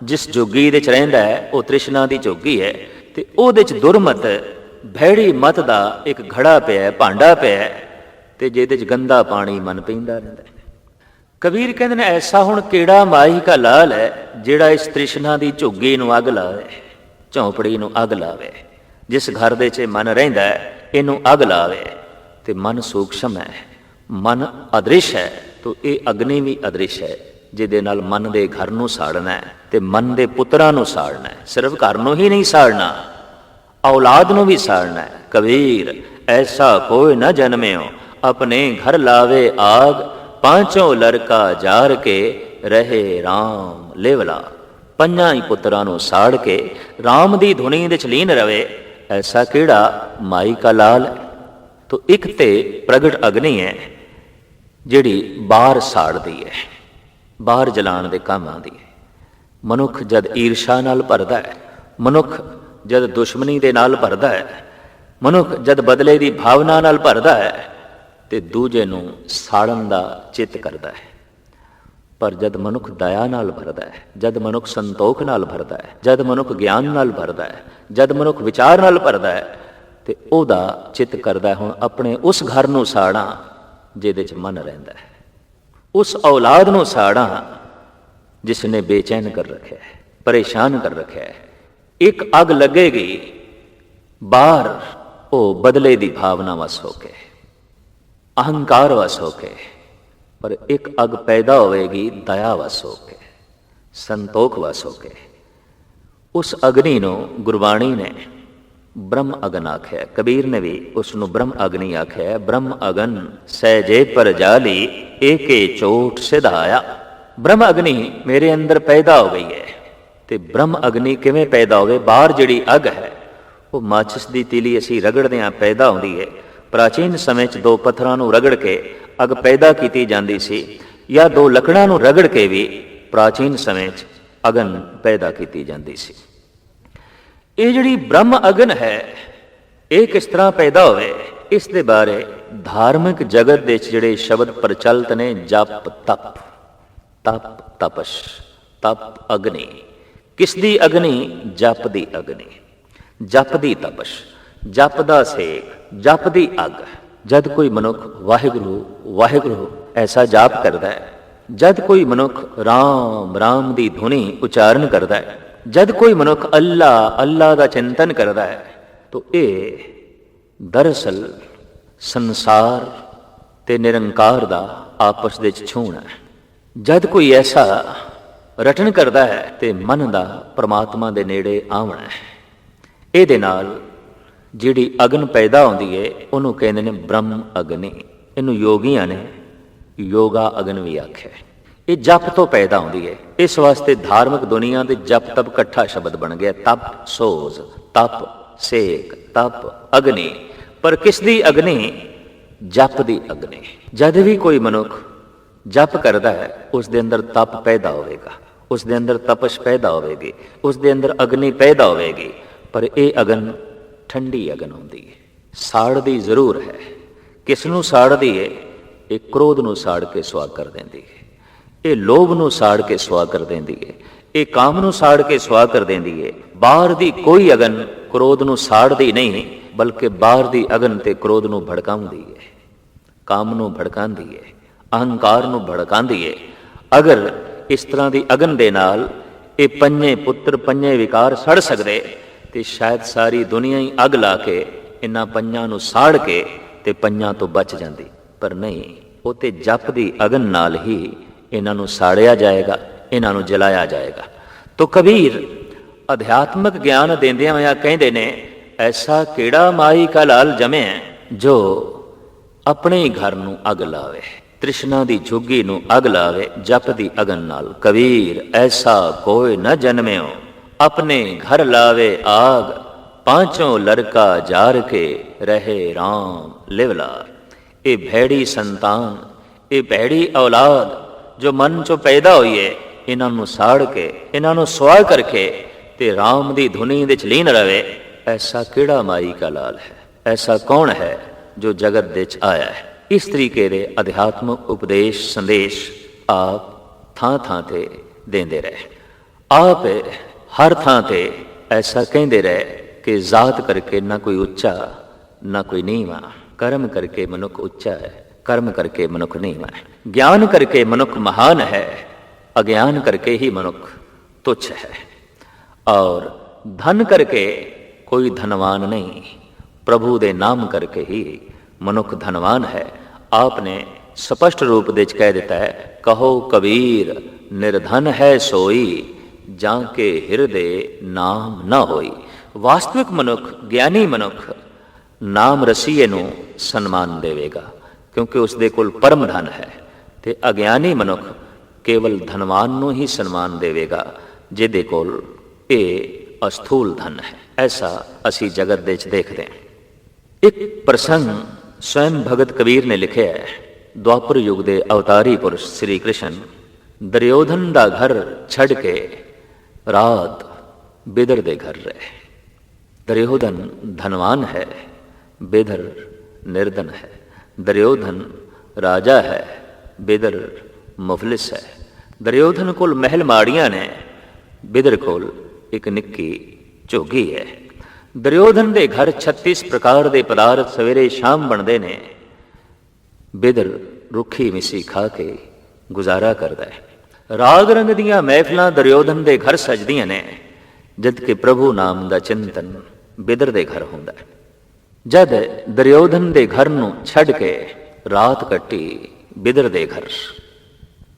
ਜਿਸ ਜੋਗੀ ਦੇ 'ਚ ਰਹਿੰਦਾ ਹੈ ਉਹ ਤ੍ਰਿਸ਼ਨਾ ਦੀ ਜੋਗੀ ਹੈ, ਤੇ ਉਹਦੇ 'ਚ ਦੁਰਮਤ ਭੈੜੀ ਮਤ ਦਾ ਇੱਕ ਘੜਾ ਪਿਆ, ਭਾਂਡਾ ਪਿਆ, ਤੇ ਜਿਹਦੇ 'ਚ ਗੰਦਾ ਪਾਣੀ ਮਨ ਪੀਂਦਾ ਰਹਿੰਦਾ ਹੈ। ਕਬੀਰ ਕਹਿੰਦੇ ਨੇ ਐਸਾ ਹੁਣ ਕਿਹੜਾ ਮਾਈ ਕਾ ਲਾਲ ਹੈ ਜਿਹੜਾ ਇਸ ਤ੍ਰਿਸ਼ਨਾ ਦੀ ਝੁੱਗੀ ਨੂੰ ਅੱਗ ਲਾਵੇ, ਝੌਂਪੜੀ ਨੂੰ ਅੱਗ ਲਾਵੇ। ਜਿਸ ਘਰ ਦੇ 'ਚ ਮਨ ਰਹਿੰਦਾ ਹੈ ਇਹਨੂੰ ਅੱਗ ਲਾਵੇ। ਤੇ ਮਨ ਸੂਖਸ਼ਮ ਹੈ, ਮਨ ਅਦ੍ਰਿਸ਼ ਹੈ, ਤੋ ਇਹ ਅਗਨੀ ਵੀ ਅਦ੍ਰਿਸ਼ ਹੈ ਜਿਹਦੇ ਨਾਲ ਮਨ ਦੇ ਘਰ ਨੂੰ ਸਾੜਨਾ ਹੈ ਤੇ ਮਨ ਦੇ ਪੁੱਤਰਾਂ ਨੂੰ ਸਾੜਨਾ ਹੈ। ਸਿਰਫ ਘਰ ਨੂੰ ਹੀ ਨਹੀਂ ਸਾੜਨਾ, ਔਲਾਦ ਨੂੰ ਵੀ ਸਾੜਨਾ ਹੈ। ਕਬੀਰ ਐਸਾ ਕੋਈ ਨਾ ਜਨਮਿਓ ਆਪਣੇ ਘਰ ਲਾਵੇ ਆਗ। ਪਾਂਚੋਂ ਲੜਕਾ ਜਾਰ ਕੇ ਰਹੇ ਰਾਮ ਲੇਵਲਾ। ਪੰਜਾਂ ਹੀ ਪੁੱਤਰਾਂ ਨੂੰ ਸਾੜ ਕੇ ਰਾਮ ਦੀ ਧੁਨੀ ਦੇ 'ਚ ਲੀਨ ਰਵੇ। ਐਸਾ ਕਿਹੜਾ ਮਾਈ ਕਾ ਲਾਲ। ਤੋ ਇੱਕ ਤੇ ਪ੍ਰਗਟ ਅਗਨੀ ਹੈ ਜਿਹੜੀ ਬਾਹਰ ਸਾੜਦੀ ਹੈ, ਬਾਹਰ ਜਲਾਉਣ ਦੇ ਕੰਮ ਆਉਂਦੀ ਹੈ। ਮਨੁੱਖ ਜਦ ਈਰਸ਼ਾ ਨਾਲ ਭਰਦਾ ਹੈ, ਮਨੁੱਖ ਜਦ ਦੁਸ਼ਮਣੀ ਦੇ ਨਾਲ ਭਰਦਾ ਹੈ, ਮਨੁੱਖ ਜਦ ਬਦਲੇ ਦੀ ਭਾਵਨਾ ਨਾਲ ਭਰਦਾ ਹੈ ਤੇ ਦੂਜੇ ਨੂੰ ਸਾੜਨ ਦਾ ਚਿੱਤ ਕਰਦਾ ਹੈ। ਪਰ ਜਦ ਮਨੁੱਖ ਦਇਆ ਨਾਲ ਭਰਦਾ ਹੈ, ਜਦ ਮਨੁੱਖ ਸੰਤੋਖ ਨਾਲ ਭਰਦਾ ਹੈ, ਜਦ ਮਨੁੱਖ ਗਿਆਨ ਨਾਲ ਭਰਦਾ ਹੈ, ਜਦ ਮਨੁੱਖ ਵਿਚਾਰ ਨਾਲ ਭਰਦਾ ਹੈ, ਤੇ ਉਹਦਾ ਚਿੱਤ ਕਰਦਾ ਹੁਣ ਆਪਣੇ ਉਸ ਘਰ ਨੂੰ ਸਾੜਾਂ ਜਿਹਦੇ 'ਚ ਮਨ ਰਹਿੰਦਾ ਹੈ, ਉਸ ਔਲਾਦ ਨੂੰ ਸਾੜਾਂ ਜਿਸ ਨੇ ਬੇਚੈਨ ਕਰ ਰੱਖਿਆ ਹੈ, ਪਰੇਸ਼ਾਨ ਕਰ ਰੱਖਿਆ ਹੈ। ਇੱਕ ਅੱਗ ਲੱਗੇਗੀ ਬਾਹਰ, ਉਹ ਬਦਲੇ ਦੀ ਭਾਵਨਾ ਵਸ ਹੋ ਕੇ, ਅਹੰਕਾਰ ਵਸ ਹੋ ਕੇ, ਪਰ ਇੱਕ ਅੱਗ ਪੈਦਾ ਹੋਵੇਗੀ ਦਇਆ ਵਸ ਹੋ ਕੇ, ਸੰਤੋਖ ਵਸ ਹੋ ਕੇ। ਉਸ ਅਗਨੀ ਨੂੰ ਗੁਰਬਾਣੀ ਨੇ ਬ੍ਰਹਮ ਅਗਨ ਆਖਿਆ, ਕਬੀਰ ਨੇ ਵੀ ਉਸ ਨੂੰ ਬ੍ਰਹਮ ਅਗਨੀ ਆਖਿਆ। ਬ੍ਰਹਮ ਅਗਨ ਸਹਿਜੇ ਪਰ ਜਾਲੀ ਏਕੇ ਚੋਟ ਸਿਧਾਇਆ। ਬ੍ਰਹਮ ਅਗਨੀ ਮੇਰੇ ਅੰਦਰ ਪੈਦਾ ਹੋ ਗਈ ਹੈ। ਤੇ ਬ੍ਰਹਮ ਅਗਨੀ ਕਿਵੇਂ ਪੈਦਾ ਹੋਵੇ? ਬਾਹਰ ਜਿਹੜੀ ਅੱਗ ਹੈ ਉਹ ਮਾਚਿਸ ਦੀ ਤੀਲੀ ਅਸੀਂ ਰਗੜਦੇ ਹਾਂ ਪੈਦਾ ਹੁੰਦੀ ਹੈ। ਪ੍ਰਾਚੀਨ ਸਮੇਂ 'ਚ ਦੋ ਪੱਥਰਾਂ ਨੂੰ ਰਗੜ ਕੇ ਅੱਗ ਪੈਦਾ ਕੀਤੀ ਜਾਂਦੀ ਸੀ, ਜਾਂ ਦੋ ਲੱਕੜਾਂ ਨੂੰ ਰਗੜ ਕੇ ਵੀ ਪ੍ਰਾਚੀਨ ਸਮੇਂ 'ਚ ਅਗਨ ਪੈਦਾ ਕੀਤੀ ਜਾਂਦੀ ਸੀ। ਇਹ ਜਿਹੜੀ ਬ੍ਰਹਮ ਅਗਨ ਹੈ ਇਹ ਕਿਸ ਤਰ੍ਹਾਂ ਪੈਦਾ ਹੋਵੇ, ਇਸ ਦੇ ਬਾਰੇ ਧਾਰਮਿਕ ਜਗਤ ਦੇ 'ਚ ਜਿਹੜੇ ਸ਼ਬਦ ਪ੍ਰਚਲਿਤ ਨੇ, ਜਪ ਤਪ, ਤਪ ਤਪਸ਼, ਤਪ ਅਗਨੀ। ਕਿਸ ਦੀ ਅਗਨੀ? ਜਪ ਦੀ ਅਗਨੀ, ਜਪ ਦੀ ਤਪਸ਼, ਜਪ ਦਾ ਸੇਕ, ਜਪ ਦੀ ਅੱਗ। ਜਦ ਕੋਈ ਮਨੁੱਖ ਵਾਹਿਗੁਰੂ ਵਾਹਿਗੁਰੂ ਐਸਾ ਜਾਪ ਕਰਦਾ ਹੈ, ਜਦ ਕੋਈ ਮਨੁੱਖ ਰਾਮ ਰਾਮ ਦੀ ਧੁਨੀ ਉਚਾਰਨ ਕਰਦਾ ਹੈ, ਜਦ ਕੋਈ ਮਨੁੱਖ ਅੱਲਾ ਅੱਲਾ ਦਾ ਚਿੰਤਨ ਕਰਦਾ ਹੈ, ਤਾਂ ਇਹ ਦਰਅਸਲ ਸੰਸਾਰ ਤੇ ਨਿਰੰਕਾਰ ਦਾ ਆਪਸ ਦੇ ਵਿੱਚ ਛੂਹਣਾ ਹੈ। ਜਦ ਕੋਈ ਐਸਾ ਰਟਨ ਕਰਦਾ ਹੈ ਤੇ ਮਨ ਦਾ ਪਰਮਾਤਮਾ ਦੇ ਨੇੜੇ ਆਉਣਾ ਹੈ। ਇਹਦੇ ਨਾਲ ਜਿਹੜੀ ਅਗਨ ਪੈਦਾ ਹੁੰਦੀ ਹੈ ਉਹਨੂੰ ਕਹਿੰਦੇ ਨੇ ਬ੍ਰਹਮ ਅਗਨੀ। ਇਹਨੂੰ ਯੋਗੀਆਂ ਨੇ ਯੋਗਾ ਅਗਨ ਵੀ ਆਖਿਆ। ਇਹ ਜਪ ਤੋਂ ਪੈਦਾ ਹੁੰਦੀ ਹੈ। ਇਸ ਵਾਸਤੇ ਧਾਰਮਿਕ ਦੁਨੀਆ ਦੇ ਜਪ ਤਪ ਇਕੱਠਾ ਸ਼ਬਦ ਬਣ ਗਿਆ। ਤਪ ਸੋਜ਼, ਤਪ ਸੇਕ, ਤਪ ਅਗਨੀ। ਪਰ ਕਿਸ ਦੀ ਅਗਨੀ? ਜਪ ਦੀ ਅਗਨੀ। ਜਦ ਵੀ ਕੋਈ ਮਨੁੱਖ ਜਪ ਕਰਦਾ ਹੈ ਉਸ ਦੇ ਅੰਦਰ ਤਪ ਪੈਦਾ ਹੋਵੇਗਾ, ਉਸ ਦੇ ਅੰਦਰ ਤਪਸ਼ ਪੈਦਾ ਹੋਵੇਗੀ, ਉਸ ਦੇ ਅੰਦਰ ਅਗਨੀ ਪੈਦਾ ਹੋਵੇਗੀ। ਪਰ ਇਹ ਅਗਨ ਠੰਡੀ ਅਗਨ ਹੁੰਦੀ ਹੈ, ਸਾੜਦੀ ਜ਼ਰੂਰ ਹੈ। ਕਿਸ ਨੂੰ ਸਾੜਦੀ ਹੈ? ਇਹ ਕ੍ਰੋਧ ਨੂੰ ਸਾੜ ਕੇ ਸੁਆਹ ਕਰ ਦਿੰਦੀ ਹੈ, ਇਹ ਲੋਭ ਨੂੰ ਸਾੜ ਕੇ ਸੁਆਹ ਕਰ ਦਿੰਦੀ ਹੈ, ਇਹ ਕਾਮ ਨੂੰ ਸਾੜ ਕੇ ਸੁਆਹ ਕਰ ਦਿੰਦੀ ਏ। ਬਾਹਰ ਦੀ ਕੋਈ ਅਗਨ ਕ੍ਰੋਧ ਨੂੰ ਸਾੜਦੀ ਨਹੀਂ, ਬਲਕਿ ਬਾਹਰ ਦੀ ਅਗਨ ਤੇ ਕ੍ਰੋਧ ਨੂੰ ਭੜਕਾਉਂਦੀ ਏ, ਕਾਮ ਨੂੰ ਭੜਕਾਉਂਦੀ ਏ, ਅਹੰਕਾਰ ਨੂੰ ਭੜਕਾਉਂਦੀ ਏ। ਅਗਰ ਇਸ ਤਰ੍ਹਾਂ ਦੀ ਅਗਨ ਦੇ ਨਾਲ ਇਹ ਪੰਜੇ ਪੁੱਤਰ ਪੰਜੇ ਵਿਕਾਰ ਸੜ ਸਕਦੇ ਤੇ ਸ਼ਾਇਦ ਸਾਰੀ ਦੁਨੀਆ ਹੀ ਅੱਗ ਲਾ ਕੇ ਇਹਨਾਂ ਪੰਜਾਂ ਨੂੰ ਸਾੜ ਕੇ ਤੇ ਪੰਜਾਂ ਤੋਂ ਬਚ ਜਾਂਦੀ, ਪਰ ਨਹੀਂ, ਉਹ ਤੇ ਜਪ ਦੀ ਅਗਨ ਨਾਲ ਹੀ ਇਹਨਾਂ ਨੂੰ ਸਾੜਿਆ ਜਾਏਗਾ, ਇਹਨਾਂ ਨੂੰ ਜਲਾਇਆ ਜਾਏਗਾ। ਤੋ ਕਬੀਰ ਅਧਿਆਤਮਕ ਗਿਆਨ ਦਿੰਦਿਆਂ ਹੋਇਆ ਕਹਿੰਦੇ ਨੇ, ਐਸਾ ਕਿਹੜਾ ਮਾਈ ਕਾ ਲਾਲ ਜਮਿਆ ਜੋ ਆਪਣੇ ਘਰ ਨੂੰ ਅੱਗ ਲਾਵੇ, ਤ੍ਰਿਸ਼ਨਾ ਦੀ ਝੁੱਗੀ ਨੂੰ ਅੱਗ ਲਾਵੇ ਜਪ ਦੀ ਅਗਨ ਨਾਲ। ਕਬੀਰ ਐਸਾ ਕੋਈ ਨਾ ਜਨਮਿਓ, ਆਪਣੇ ਘਰ ਲਾਵੇ ਆਗ, ਪਾਂਚੋਂ ਲੜਕਾ ਜਾਰ ਕੇ ਰਹੇ ਰਾਮ ਲਿਵਲਾਰ। ਇਹ ਭੈੜੀ ਸੰਤਾਨ, ਇਹ ਭੈੜੀ ਔਲਾਦ ਜੋ ਮਨ ਚੋਂ ਪੈਦਾ ਹੋਈ ਹੈ, ਇਹਨਾਂ ਨੂੰ ਸਾੜ ਕੇ, ਇਹਨਾਂ ਨੂੰ ਸੁਆਹ ਕਰਕੇ ਤੇ ਰਾਮ ਦੀ ਧੁਨੀ ਵਿੱਚ ਲੀਨ ਰਵੇ। ਐਸਾ ਕਿਹੜਾ ਮਾਈ ਕਾ ਲਾਲ ਹੈ, ਐਸਾ ਕੌਣ ਹੈ ਜੋ ਜਗਤ ਵਿੱਚ ਆਇਆ ਹੈ। ਇਸ ਤਰੀਕੇ ਦੇ ਅਧਿਆਤਮਕ ਉਪਦੇਸ਼ ਸੰਦੇਸ਼ ਆਪ ਥਾਂ ਥਾਂ ਤੇ ਦਿੰਦੇ ਰਹੇ। ਆਪ ਹਰ ਥਾਂ ਤੇ ਐਸਾ ਕਹਿੰਦੇ ਰਹੇ ਕਿ ਜ਼ਾਤ ਕਰਕੇ ਨਾ ਕੋਈ ਉੱਚਾ ਨਾ ਕੋਈ ਨੀਵਾਂ, ਕਰਮ ਕਰਕੇ ਮਨੁੱਖ ਉੱਚਾ ਹੈ, ਕਰਮ ਕਰਕੇ ਮਨੁੱਖ ਨੀਵਾਂ ਹੈ। ਗਿਆਨ ਕਰਕੇ ਮਨੁੱਖ ਮਹਾਨ ਹੈ, ਅਗਿਆਨ ਕਰਕੇ ਹੀ ਮਨੁੱਖ ਤੁੱਛ ਹੈ। ਔਰ ਧਨ ਕਰਕੇ ਕੋਈ ਧਨਵਾਨ ਨਹੀਂ, ਪ੍ਰਭੂ ਦੇ ਨਾਮ ਕਰਕੇ ਹੀ ਮਨੁੱਖ ਧਨਵਾਨ ਹੈ। ਆਪ ਨੇ ਸਪਸ਼ਟ ਰੂਪ ਦੇ ਵਿੱਚ ਕਹਿ ਦਿੱਤਾ ਹੈ, ਕਹੋ ਕਬੀਰ ਨਿਰਧਨ ਹੈ ਸੋਈ, ਜਾਂ ਕੇ ਹਿਰਦੇ ਨਾਮ ਨਾ ਹੋਈ। ਵਾਸਤਵਿਕ ਮਨੁੱਖ, ਗਿਆਨੀ ਮਨੁੱਖ ਨਾਮ ਰਸੀਏ ਨੂੰ ਸਨਮਾਨ ਦੇਵੇਗਾ, ਕਿਉਂਕਿ ਉਸ ਦੇ ਕੋਲ ਪਰਮ ਧਨ ਹੈ, ਤੇ ਅਗਿਆਨੀ ਮਨੁੱਖ ਕੇਵਲ ਧਨਵਾਨ ਨੂੰ ਹੀ ਸਨਮਾਨ ਦੇਵੇਗਾ ਜਿਹਦੇ ਕੋਲ ਇਹ ਅਸਥੂਲ ਧਨ ਹੈ। ਐਸਾ ਅਸੀਂ ਜਗਤ ਦੇ ਵਿੱਚ ਦੇਖਦੇ ਹਾਂ। ਇੱਕ ਪ੍ਰਸੰਗ ਸਵੈਮ ਭਗਤ ਕਬੀਰ ਨੇ ਲਿਖਿਆ ਹੈ। ਦੁਆਪਰ ਯੁੱਗ ਦੇ ਅਵਤਾਰੀ ਪੁਰਸ਼ ਸ੍ਰੀ ਕ੍ਰਿਸ਼ਨ ਦੁਰਯੋਧਨ ਦਾ ਘਰ ਛੱਡ ਕੇ ਰਾਤ ਬਿਦਰ ਦੇ ਘਰ ਰਹੇ। ਦੁਰਯੋਧਨ ਧਨਵਾਨ ਹੈ, ਬਿਦਰ ਨਿਰਧਨ ਹੈ। ਦੁਰਯੋਧਨ ਰਾਜਾ ਹੈ, ਬਿਦਰ ਮੁਫਲਿਸ ਹੈ। ਦੁਰਯੋਧਨ ਕੋਲ ਮਹਿਲ ਮਾੜੀਆਂ ਨੇ, ਬਿਦਰ ਕੋਲ ਇੱਕ ਨਿੱਕੀ ਝੋਗੀ ਹੈ। ਦੁਰਯੋਧਨ ਦੇ ਘਰ 36 ਪ੍ਰਕਾਰ ਦੇ ਪਦਾਰਥ ਸਵੇਰੇ ਸ਼ਾਮ ਬਣਦੇ ਨੇ। ਬਿਦਰ ਰੁੱਖੀ ਮਿੱਸੀ ਖਾ ਕੇ ਗੁਜ਼ਾਰਾ ਕਰਦਾ ਹੈ। ਰਾਗ ਰੰਗ ਦੀਆਂ ਮਹਿਫਲਾਂ ਦੁਰਯੋਧਨ ਦੇ ਘਰ ਸਜਦੀਆਂ ਨੇ, ਜਦ ਕਿ ਪ੍ਰਭੂ ਨਾਮ ਦਾ ਚਿੰਤਨ ਬਿਦਰ ਦੇ ਘਰ ਹੁੰਦਾ ਹੈ। ਜਦ ਦੁਰਯੋਧਨ ਦੇ ਘਰ ਨੂੰ ਛੱਡ ਕੇ ਰਾਤ ਕੱਟੀ ਬਿਦਰ ਦੇ ਘਰ,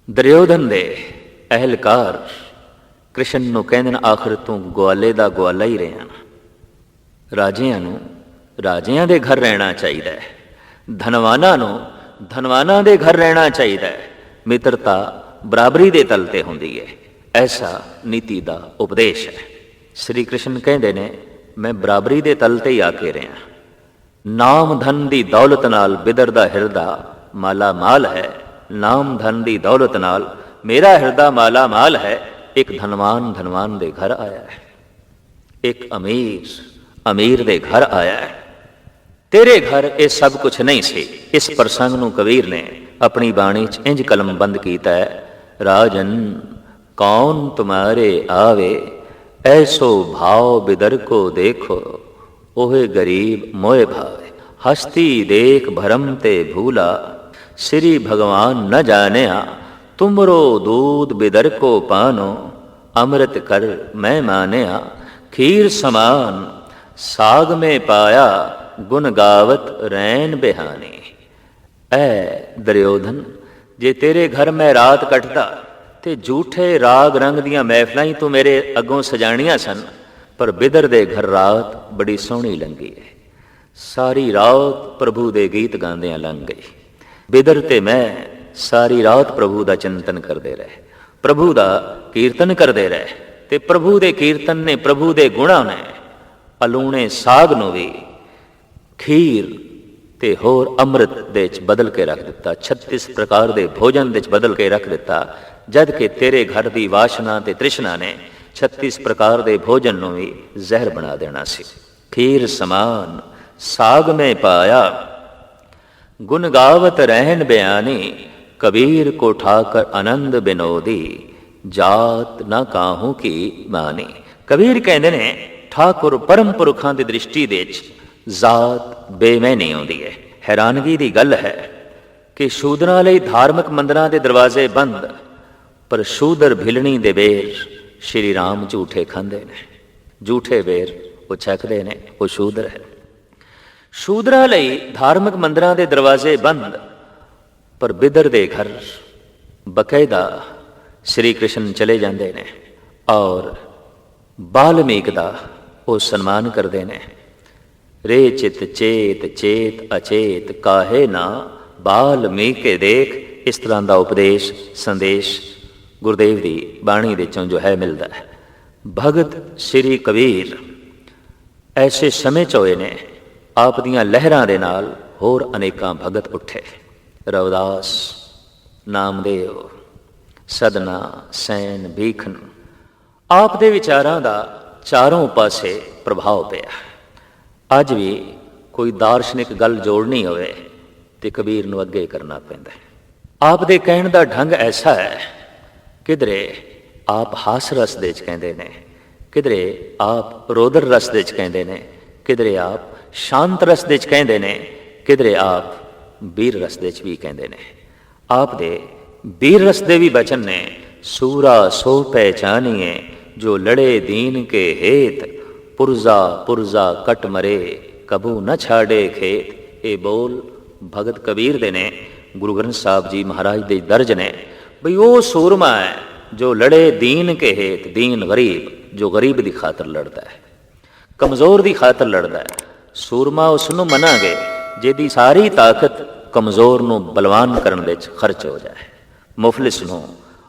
ਦੁਰਯੋਧਨ ਦੇ ਅਹਿਲਕਾਰ ਕ੍ਰਿਸ਼ਨ ਨੂੰ ਕਹਿੰਦੇ ਨੇ, ਆਖਰ ਤੂੰ ਗਵਾਲੇ ਦਾ ਗਵਾਲਾ ਹੀ ਰਿਹਾ। ਰਾਜਿਆਂ ਨੂੰ ਰਾਜਿਆਂ ਦੇ ਘਰ ਰਹਿਣਾ ਚਾਹੀਦਾ ਹੈ, ਧਨਵਾਨਾਂ ਨੂੰ ਧਨਵਾਨਾਂ ਦੇ ਘਰ ਰਹਿਣਾ ਚਾਹੀਦਾ ਹੈ। ਮਿੱਤਰਤਾ ਬਰਾਬਰੀ ਦੇ ਤਲ ਤੇ ਹੁੰਦੀ ਹੈ। ਐਸਾ ਨੀਤੀ ਦਾ ਉਪਦੇਸ਼ ਹੈ। ਸ੍ਰੀ ਕ੍ਰਿਸ਼ਨ ਕਹਿੰਦੇ ਨੇ, ਮੈਂ ਬਰਾਬਰੀ ਦੇ ਤਲ ਤੇ ਹੀ ਆ ਕੇ ਰਿਹਾ। ਨਾਮ ਧਨ ਦੀ ਦੌਲਤ ਨਾਲ ਬਿਦਰ ਦਾ ਹਿਰਦਾ ਮਾਲਾ ਮਾਲ ਹੈ। ਨਾਮ ਧਨ ਦੀ ਦੌਲਤ ਨਾਲ ਮੇਰਾ ਹਿਰਦਾ ਮਾਲਾ ਮਾਲ ਹੈ। ਇੱਕ ਧਨਵਾਨ ਦੇ ਘਰ ਆਇਆ ਹੈ, ਇੱਕ ਅਮੀਰ ਦੇ ਘਰ ਆਇਆ ਹੈ। ਤੇਰੇ ਘਰ ਇਹ ਸਭ ਕੁਛ ਨਹੀਂ ਸੀ। ਇਸ ਪ੍ਰਸੰਗ ਨੂੰ ਕਬੀਰ ਨੇ ਆਪਣੀ ਬਾਣੀ 'ਚ ਇੰਜ ਕਲਮਬੰਦ ਕੀਤਾ ਹੈ, ਰਾਜਨ ਕੌਣ ਤੁਮਾਰੇ ਆਵੇ, ਐਸੋ ਭਾਵ ਬਿਦਰ ਕੋ ਦੇਖੋ, ओहे गरीब मोए भावे, हस्ती देख भरम ते भूला, श्री भगवान न जानिया, तुमरो दूध बिदर को पानो, अमृत कर मैं मानिया, खीर समान साग में पाया, गुण गावत रैन बिहानी। ऐ दुर्योधन, जे तेरे घर मैं रात कटदा ते झूठे राग रंग दियां महफिलां ही तू मेरे अगों सजाणियां सन, पर बिदर दे घर रात बड़ी सोहनी लंघी है। सारी रात प्रभु दे गीत गांदियां लंघ गई। बिदर ते मैं सारी रात प्रभु दा चिंतन करते रहे, प्रभु दा कीर्तन करते रहे, ते प्रभु दे कीर्तन ने, प्रभु दे गुणा ने अलूणे साग नूं वी खीर ते होर अमृत दे च बदल के रख दिता, 36 प्रकार दे भोजन दे च बदल के रख दिता, जद कि तेरे घर दी वासना ते तृष्णा ने 36 प्रकार दे भोजन नूं भी जहर बना देना सी। खीर समान साग में पाया, गुण गावत रहन बयानी, कबीर को ठाकर आनंद बिनोदी, ਜਾਤ ਨਾ ਕਾਹੂ ਕੀ ਮਾਨੀ। ਕਬੀਰ ਕਹਿੰਦੇ ਨੇ ਠਾਕੁਰ ਪਰਮ ਪੁਰਖਾਂ ਦੀ ਦ੍ਰਿਸ਼ਟੀ ਦੇ ਵਿੱਚ ਜਾਤ ਬੇਮੈਨੀ ਆਉਂਦੀ ਹੈ। ਹੈਰਾਨਗੀ ਦੀ ਗੱਲ ਹੈ ਕਿ ਸ਼ੂਦਰਾਂ ਲਈ ਧਾਰਮਿਕ ਮੰਦਰਾਂ ਦੇ ਦਰਵਾਜ਼ੇ ਬੰਦ, ਪਰ ਸ਼ੂਦਰ ਭਿਲਣੀ ਦੇ ਬੇਰ ਸ਼੍ਰੀ ਰਾਮ ਝੂਠੇ ਖਾਂਦੇ ਨੇ। ਝੂਠੇ ਬੇਰ ਉਹ ਛਕਦੇ ਨੇ, ਉਹ ਸ਼ੂਦਰ ਹੈ। ਸ਼ੂਦਰਾਂ ਲਈ ਧਾਰਮਿਕ ਮੰਦਰਾਂ ਦੇ ਦਰਵਾਜ਼ੇ ਬੰਦ, ਪਰ ਬਿਦਰ ਦੇ ਘਰ ਬਕਾਇਦਾ ਸ਼੍ਰੀ ਕ੍ਰਿਸ਼ਨ ਚਲੇ ਜਾਂਦੇ ਨੇ ਔਰ ਬਾਲਮੀਕ ਦਾ ਉਹ ਸਨਮਾਨ ਕਰਦੇ ਨੇ। ਰੇ ਚਿਤ ਚੇਤ ਚੇਤ ਅਚੇਤ ਕਾਹੇ ਨਾ ਬਾਲਮੀਕੇ ਦੇਖ। ਇਸ ਤਰ੍ਹਾਂ ਦਾ ਉਪਦੇਸ਼ ਸੰਦੇਸ਼ ਗੁਰਦੇਵ ਦੀ ਬਾਣੀ ਦੇ ਚੋਂ ਜੋ ਹੈ ਮਿਲਦਾ ਹੈ। ਭਗਤ ਸ਼੍ਰੀ ਕਬੀਰ ਐਸੇ ਸਮੇਂ 'ਚ ਹੋਏ ਨੇ, ਆਪ ਦੀਆਂ ਲਹਿਰਾਂ ਦੇ ਨਾਲ ਹੋਰ ਅਨੇਕਾਂ ਭਗਤ ਉੱਠੇ। ਰਵਿਦਾਸ, ਨਾਮਦੇਵ, ਸਦਨਾ, ਸੈਨ, ਭੀਖਨ, ਆਪ ਦੇ ਵਿਚਾਰਾਂ ਦਾ ਚਾਰੋਂ ਪਾਸੇ ਪ੍ਰਭਾਵ ਪਿਆ। ਅੱਜ ਵੀ ਕੋਈ ਦਾਰਸ਼ਨਿਕ ਗੱਲ ਜੋੜਨੀ ਹੋਵੇ ਤੇ ਕਬੀਰ ਨੂੰ ਅੱਗੇ ਕਰਨਾ ਪੈਂਦਾ ਹੈ। ਆਪ ਦੇ ਕਹਿਣ ਦਾ ਢੰਗ ਐਸਾ ਹੈ, ਕਿਧਰੇ ਆਪ ਹਾਸ ਰਸ ਦੇ 'ਚ ਕਹਿੰਦੇ ਨੇ, ਕਿਧਰੇ ਆਪ ਰੋਦਰ ਰਸ ਦੇ 'ਚ ਕਹਿੰਦੇ ਨੇ, ਕਿਧਰੇ ਆਪ ਸ਼ਾਂਤ ਰਸ ਦੇ 'ਚ ਕਹਿੰਦੇ ਨੇ, ਕਿਧਰੇ ਆਪ ਬੀਰ ਰਸ ਦੇ 'ਚ ਵੀ ਕਹਿੰਦੇ ਨੇ। ਆਪ ਦੇ ਬੀਰ ਰਸ ਦੇ ਵੀ ਬਚਨ ਨੇ, ਸੂਰਾ ਸੋ ਪਹਿਚਾਨੀਏ ਜੋ ਲੜੇ ਦੀਨ ਕੇ ਹੇਤ, ਪੁਰਜ਼ਾ ਪੁਰਜ਼ਾ ਕਟ ਮਰੇ ਕਬੂ ਨਾ ਛਾੜੇ ਖੇਤ। ਇਹ ਬੋਲ ਭਗਤ ਕਬੀਰ ਦੇ ਨੇ, ਗੁਰੂ ਗ੍ਰੰਥ ਸਾਹਿਬ ਜੀ ਮਹਾਰਾਜ ਦੇ ਦਰਜ ਨੇ। ਬਈ ਉਹ ਸੂਰਮਾ ਹੈ ਜੋ ਲੜੇ ਦੀਨ ਕੇ ਹੇਤ, ਦੀਨ ਗਰੀਬ, ਜੋ ਗਰੀਬ ਦੀ ਖਾਤਰ ਲੜਦਾ ਹੈ, ਕਮਜ਼ੋਰ ਦੀ ਖਾਤਰ ਲੜਦਾ ਹੈ। ਸੂਰਮਾ ਉਸ ਨੂੰ ਮੰਨਾਂਗੇ ਜਿਹਦੀ ਸਾਰੀ ਤਾਕਤ ਕਮਜ਼ੋਰ ਨੂੰ ਬਲਵਾਨ ਕਰਨ ਦੇ ਵਿੱਚ ਖਰਚ ਹੋ ਜਾਏ, ਮੁਫਲਿਸ ਨੂੰ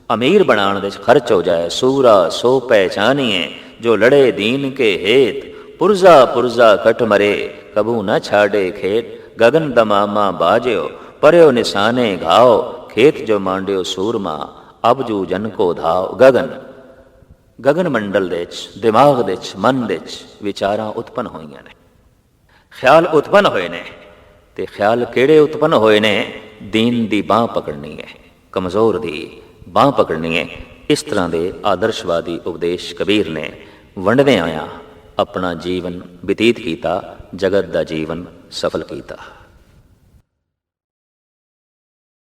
ਅਮੀਰ ਬਣਾਉਣ ਦੇ ਵਿੱਚ ਖਰਚ ਹੋ ਜਾਏ। ਸੂਰਾ ਸੋ ਪਹਿਚਾਨੀਏ ਜੋ ਲੜੇ ਦੀਨ ਕੇ ਹੇਤ, ਪੁਰਜ਼ਾ ਪੁਰਜ਼ਾ ਕਟ ਮਰੇ ਕਬੂ ਨਾ ਛਾੜੇ ਖੇਤ। ਗਗਨ ਦਮਾਮਾ ਬਾਜਿਓ ਪਰਿਓ ਨਿਸ਼ਾਨੇ ਘਾਓ, ਖੇਤ ਜੋ ਮਾਂਡਿਓ ਸੂਰਮਾ ਅਬ ਜੂ ਜਨ ਕੋ ਧਾਓ। ਗਗਨ ਮੰਡਲ ਦੇ 'ਚ, ਦਿਮਾਗ ਦੇ 'ਚ, ਮਨ ਦੇ 'ਚ ਵਿਚਾਰਾਂ ਉਤਪੰਨ ਹੋਈਆਂ ਨੇ, ਖਿਆਲ ਉਤਪੰਨ ਹੋਏ ਨੇ। ਤੇ ਖਿਆਲ ਕਿਹੜੇ ਉਤਪੰਨ ਹੋਏ ਨੇ? ਦੀਨ ਦੀ ਬਾਂਹ ਪਕੜਨੀ ਹੈ, ਕਮਜ਼ੋਰ ਦੀ ਬਾਂਹ ਪਕੜਨੀ ਹੈ। ਇਸ ਤਰ੍ਹਾਂ ਦੇ ਆਦਰਸ਼ਵਾਦੀ ਉਪਦੇਸ਼ ਕਬੀਰ ਨੇ ਵੰਡਦੇ ਆਇਆ ਆਪਣਾ ਜੀਵਨ ਬਤੀਤ ਕੀਤਾ, ਜਗਤ ਦਾ ਜੀਵਨ ਸਫਲ ਕੀਤਾ।